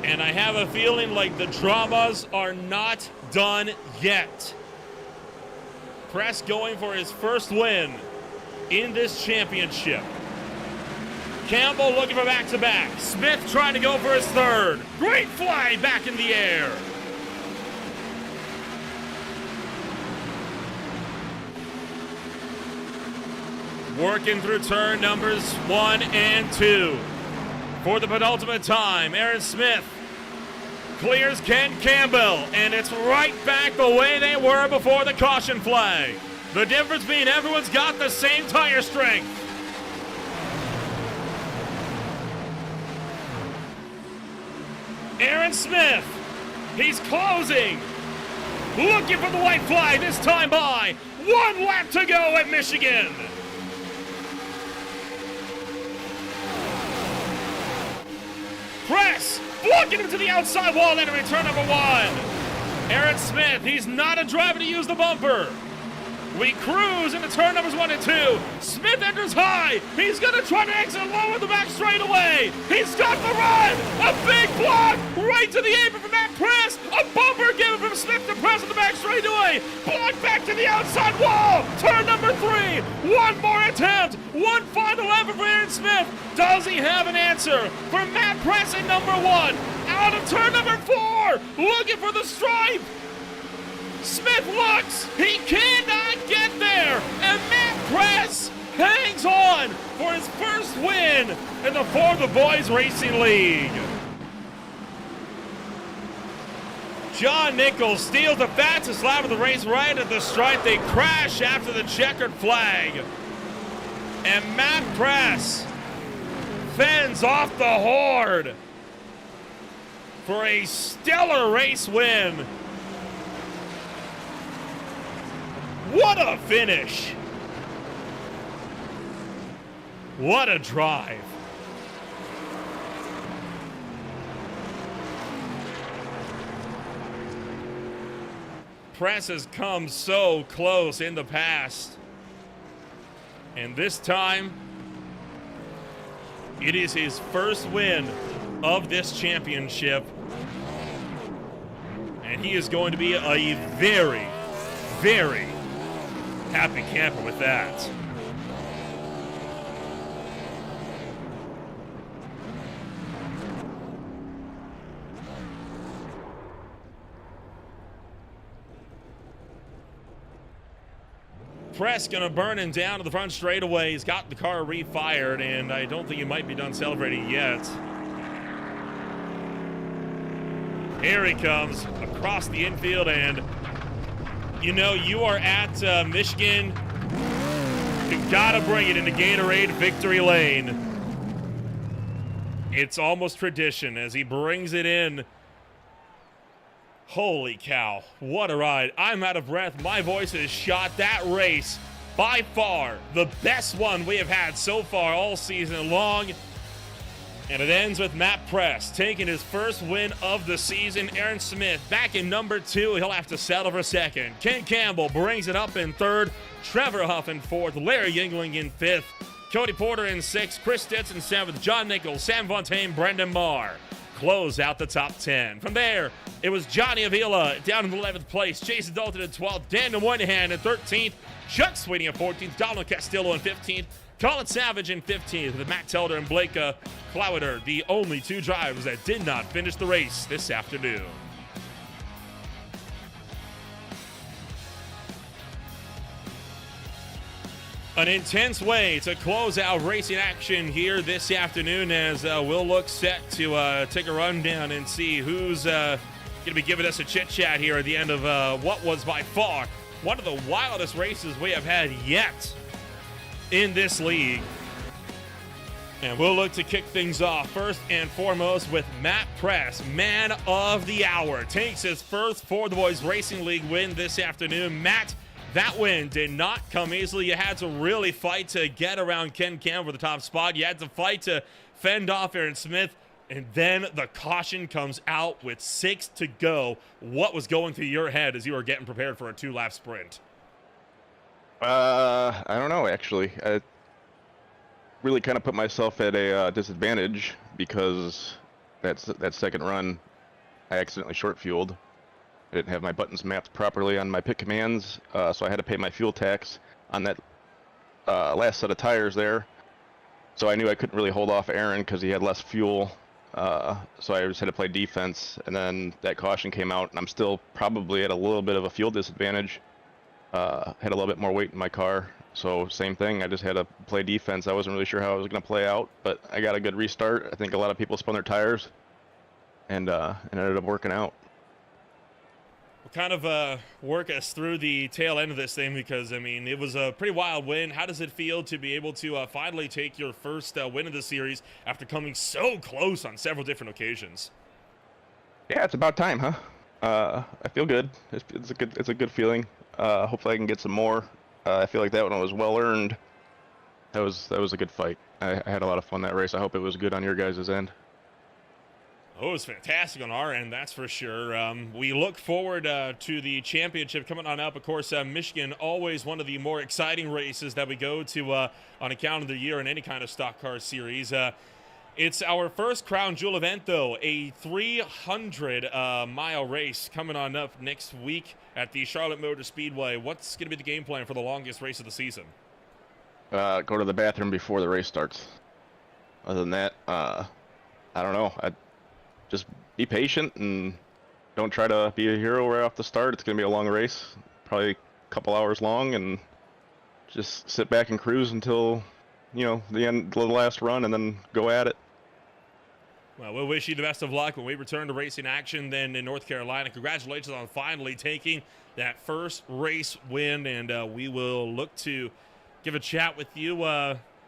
And I have a feeling like the dramas are not done yet. Press going for his first win in this championship. Campbell looking for back-to-back. Smith trying to go for his 3rd. Great fly back in the air. Working through turn numbers 1 and 2. For the penultimate time, Aaron Smith clears Ken Campbell, and it's right back the way they were before the caution flag. The difference being everyone's got the same tire strength. Aaron Smith, he's closing. Looking for the white flag this time by. 1 lap to go at Michigan. Press, blocking him to the outside wall entering turn number 1. Aaron Smith, he's not a driver to use the bumper. We cruise into turn numbers 1 and 2. Smith enters high. He's going to try to exit low in the back straightaway. He's got the run. A big block right to the apron from Matt Press. A bumper given from Smith to Press in the back straightaway. Block back to the outside wall. Turn number 3. 1 more attempt. 1 final effort for Aaron Smith. Does he have an answer for Matt Press in number 1? Out of turn number 4. Looking for the stripe. Smith looks, he cannot get there, and Matt Press hangs on for his first win in the For the Boys Racing League. John Nichols steals the fastest lap of the race right at the stripe. They crash after the checkered flag. And Matt Press fends off the horde for a stellar race win. What a finish! What a drive! Press has come so close in the past. And this time, it is his first win of this championship. And he is going to be a very, very happy camper with that. Press gonna burn him down to the front straightaway. He's got the car refired, and I don't think he might be done celebrating yet. Here he comes across the infield, and you know, you are at Michigan. You gotta bring it into Gatorade Victory Lane. It's almost tradition as he brings it in. Holy cow, what a ride. I'm out of breath. My voice is shot. That race, by far, the best one we have had so far all season long. And it ends with Matt Press taking his first win of the season. Aaron Smith back in number 2. He'll have to settle for second. Ken Campbell brings it up in 3rd. Trevor Huff in 4th. Larry Yingling in 5th. Cody Porter in 6th. Chris Stitz in 7th. John Nichols, Sam Fontaine, Brendan Marr close out the top 10. From there, it was Johnny Avila down in 11th place. Jason Dalton in 12th. Daniel Moynihan in 13th. Chuck Sweeney in 14th. Donald Castillo in 15th. Colin Savage in 15th, with Matt Telder and Blake Clowder, the only 2 drivers that did not finish the race this afternoon. An intense way to close out racing action here this afternoon as we'll look set to take a rundown and see who's going to be giving us a chit-chat here at the end of what was by far one of the wildest races we have had yet in this league. And we'll look to kick things off first and foremost with Matt Press, man of the hour. Takes his first For the Boys Racing League win this afternoon. Matt, that win did not come easily. You had to really fight to get around Ken Campbell for the top spot. You had to fight to fend off Aaron Smith. And then the caution comes out with 6 to go. What was going through your head as you were getting prepared for a 2-lap sprint? I don't know, actually. I really kind of put myself at a disadvantage because that second run, I accidentally short-fueled. I didn't have my buttons mapped properly on my pit commands, so I had to pay my fuel tax on that last set of tires there. So I knew I couldn't really hold off Aaron because he had less fuel, so I just had to play defense, and then that caution came out, and I'm still probably at a little bit of a fuel disadvantage. Had a little bit more weight in my car, so same thing. I just had to play defense. I wasn't really sure how I was going to play out, but I got a good restart. I think a lot of people spun their tires, and it ended up working out. We'll kind of work us through the tail end of this thing because, I mean, it was a pretty wild win. How does it feel to be able to finally take your first win of the series after coming so close on several different occasions? Yeah, it's about time, huh? I feel good. It's a good feeling. Hopefully I can get some more. I feel like that one was well earned. That was a good fight. I had a lot of fun that race. I hope it was good on your guys' end. Oh, it was fantastic on our end, that's for sure. We look forward to the championship coming on up. Of course, Michigan, always one of the more exciting races that we go to on account of the year in any kind of stock car series. It's our first crown jewel event, though, a 300-mile race coming on up next week at the Charlotte Motor Speedway. What's going to be the game plan for the longest race of the season? Go to the bathroom before the race starts. Other than that, I don't know. I just be patient and don't try to be a hero right off the start. It's going to be a long race, probably a couple hours long, and just sit back and cruise until, you know, the last run, and then go at it. Well, we'll wish you the best of luck when we return to racing action then in North Carolina. Congratulations on finally taking that first race win, and we will look to give a chat with you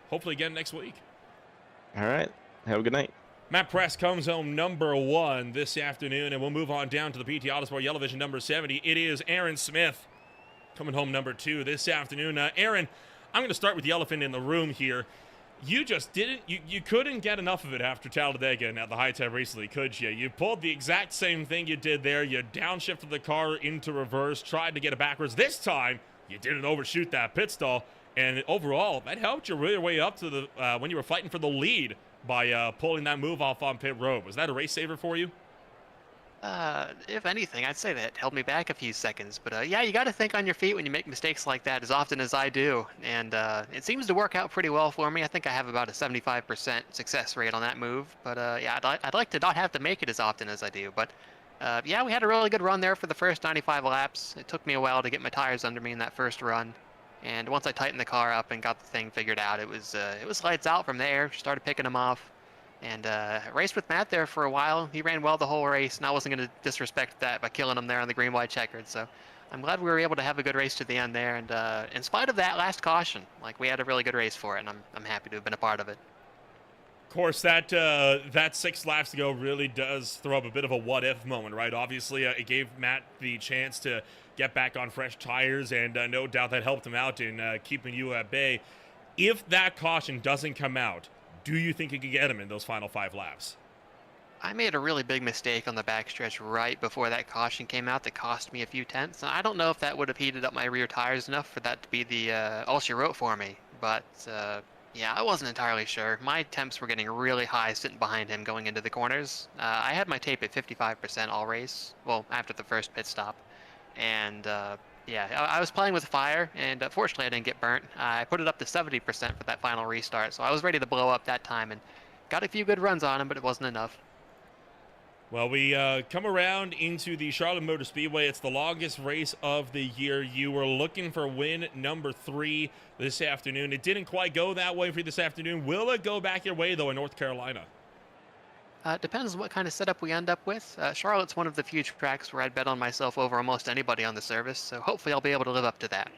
hopefully again next week. All right. Have a good night. Matt Press comes home number 1 this afternoon, and we'll move on down to the PT Autosport Yellow Vision number 70. It is Aaron Smith coming home number 2 this afternoon. Aaron, I'm going to start with the elephant in the room here. You just didn't, you couldn't get enough of it after Talladega and at the High Tide recently, could you? You pulled the exact same thing you did there. You downshifted the car into reverse, tried to get it backwards. This time, you didn't overshoot that pit stall. And overall, that helped you really way up to the when you were fighting for the lead by pulling that move off on pit road. Was that a race saver for you? If anything, I'd say that held me back a few seconds. But yeah, you got to think on your feet when you make mistakes like that, as often as I do. And it seems to work out pretty well for me. I think I have about a 75% success rate on that move. But yeah, I'd like to not have to make it as often as I do. But yeah, we had a really good run there for the first 95 laps. It took me a while to get my tires under me in that first run. And once I tightened the car up and got the thing figured out, it was lights out from there. Started picking them off. And raced with Matt there for a while. He ran well the whole race, and I wasn't going to disrespect that by killing him there on the green, white, checkered. So I'm glad we were able to have a good race to the end there. And in spite of that last caution, like, we had a really good race for it, and I'm happy to have been a part of it. Of course, that 6 laps to go really does throw up a bit of a what-if moment, right? Obviously, it gave Matt the chance to get back on fresh tires, and no doubt that helped him out in keeping you at bay. If that caution doesn't come out, do you think you could get him in those final 5 laps? I made a really big mistake on the backstretch right before that caution came out that cost me a few tenths. I don't know if that would have heated up my rear tires enough for that to be the all she wrote for me, but yeah, I wasn't entirely sure. My temps were getting really high sitting behind him going into the corners. I had my tape at 55% all race, well, after the first pit stop. And yeah, I was playing with fire, and fortunately I didn't get burnt. I put it up to 70% for that final restart, so I was ready to blow up that time and got a few good runs on him, but it wasn't enough. Well, we come around into the Charlotte Motor Speedway. It's the longest race of the year. You were looking for win number 3 this afternoon. It didn't quite go that way for you this afternoon. Will it go back your way, though, in North Carolina? It depends on what kind of setup we end up with. Charlotte's one of the few tracks where I'd bet on myself over almost anybody on the service, so hopefully I'll be able to live up to that.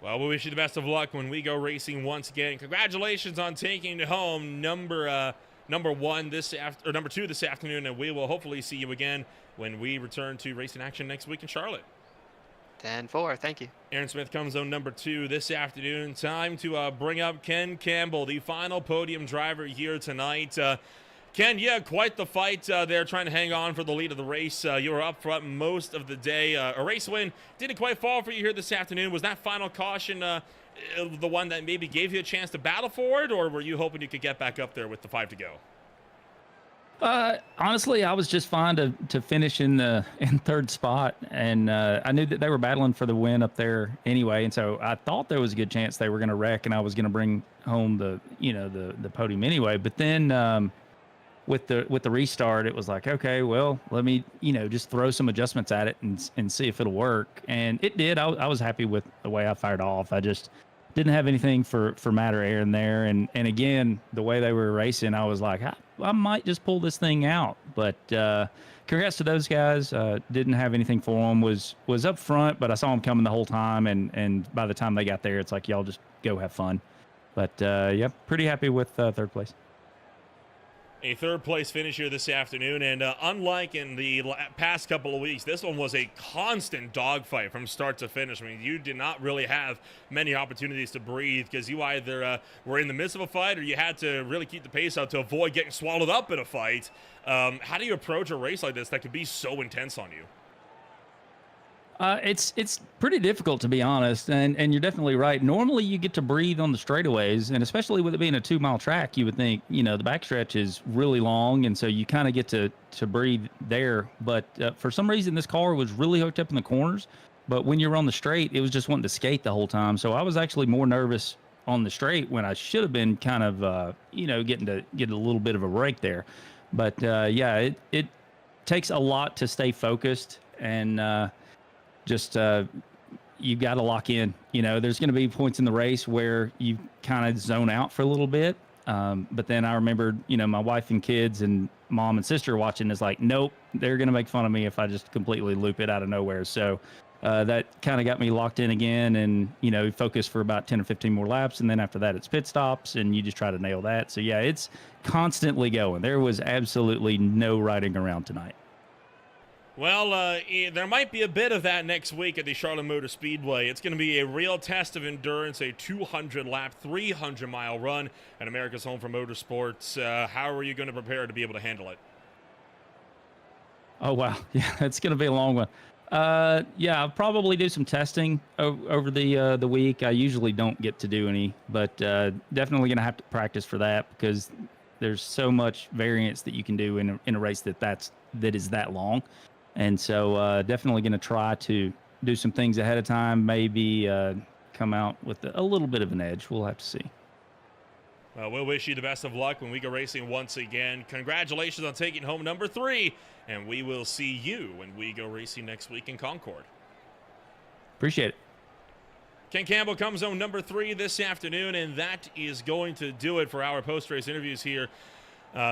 Well, we wish you the best of luck when we go racing once again. Congratulations on taking home number 2 this afternoon, and we will hopefully see you again when we return to racing action next week in Charlotte. 10-4, thank you. Aaron Smith comes home number 2 this afternoon. Time to bring up Ken Campbell, the final podium driver here tonight. Ken, yeah, quite the fight there trying to hang on for the lead of the race. You were up front most of the day. A race win didn't quite fall for you here this afternoon. Was that final caution the one that maybe gave you a chance to battle for it, or were you hoping you could get back up there with the 5 to go? Honestly, I was just fine to finish in 3rd spot, and I knew that they were battling for the win up there anyway, and so I thought there was a good chance they were going to wreck, and I was going to bring home the podium anyway. But then with the restart, it was like, okay, well, let me just throw some adjustments at it and see if it'll work, and it did. I was happy with the way I fired off. I just didn't have anything for Matt or Aaron there, and again, the way they were racing, I was like, I might just pull this thing out. But congrats to those guys. Didn't have anything for them. Was up front, but I saw them coming the whole time, and by the time they got there, it's like, y'all just go have fun. But yeah, pretty happy with 3rd place. A 3rd place finish here this afternoon, and unlike in the past couple of weeks, this one was a constant dogfight from start to finish. I mean, you did not really have many opportunities to breathe because you either were in the midst of a fight or you had to really keep the pace out to avoid getting swallowed up in a fight. How do you approach a race like this that could be so intense on you? It's pretty difficult, to be honest, and you're definitely right. Normally you get to breathe on the straightaways, and especially with it being a 2-mile track, you would think, the backstretch is really long, and so you kind of get to breathe there. But for some reason, this car was really hooked up in the corners, but when you were on the straight, it was just wanting to skate the whole time. So I was actually more nervous on the straight when I should have been kind of, getting to get a little bit of a break there. But yeah, it takes a lot to stay focused, and just you got to lock in. There's going to be points in the race where you kind of zone out for a little bit. But then I remembered, my wife and kids and mom and sister watching is like, nope, they're going to make fun of me if I just completely loop it out of nowhere. So that kind of got me locked in again, and, focus for about 10 or 15 more laps. And then after that, it's pit stops, and you just try to nail that. So yeah, it's constantly going. There was absolutely no riding around tonight. Well, there might be a bit of that next week at the Charlotte Motor Speedway. It's going to be a real test of endurance, a 200-lap, 300-mile run at America's Home for Motorsports. How are you going to prepare to be able to handle it? Oh, wow. Yeah, it's going to be a long one. Yeah, I'll probably do some testing over the week. I usually don't get to do any, but definitely going to have to practice for that because there's so much variance that you can do in a race that is that long. And so definitely going to try to do some things ahead of time, maybe come out with a little bit of an edge. We'll have to see. Well, we'll wish you the best of luck when we go racing once again. Congratulations on taking home number 3, and we will see you when we go racing next week in Concord. Appreciate it. Ken Campbell comes home number 3 this afternoon, and that is going to do it for our post-race interviews here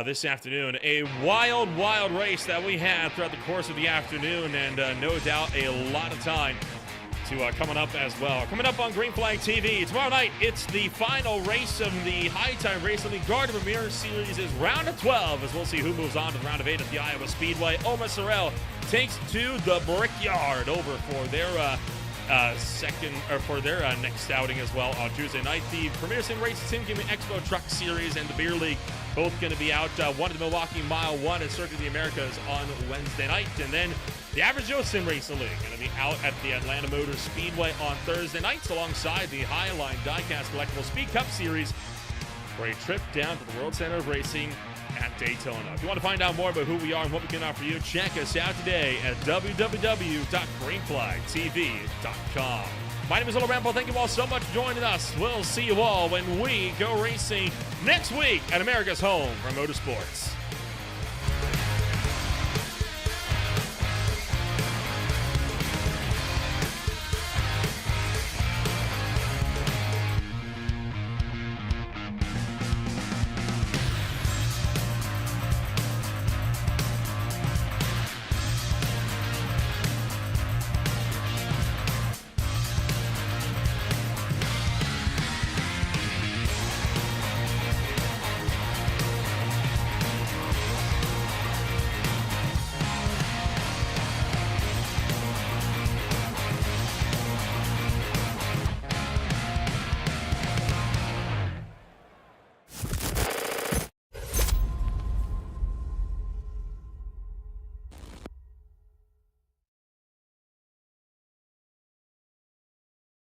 this afternoon. A wild, wild race that we had throughout the course of the afternoon, and no doubt a lot of time to coming up as well. Coming up on Green Flag TV tomorrow night, it's the final race of the High Time Race of the Garden Premier Series is round of 12, as we'll see who moves on to the round of 8 at the Iowa Speedway. Oma Sorrell takes to the Brickyard over for their next outing as well on Tuesday night. The Premier Sim Race Sim Cam Expo Truck Series and the Beer League both going to be out. One at the Milwaukee Mile 1 at Circuit of the Americas on Wednesday night. And then the Average Joe Sim Racing League going to be out at the Atlanta Motor Speedway on Thursday nights alongside the Highline Diecast Collectible Speed Cup Series for a trip down to the World Center of Racing at Daytona. If you want to find out more about who we are and what we can offer you, check us out today at www.greenflagtv.com. My name is Little Rambo. Thank you all so much for joining us. We'll see you all when we go racing next week at America's Home for Motorsports.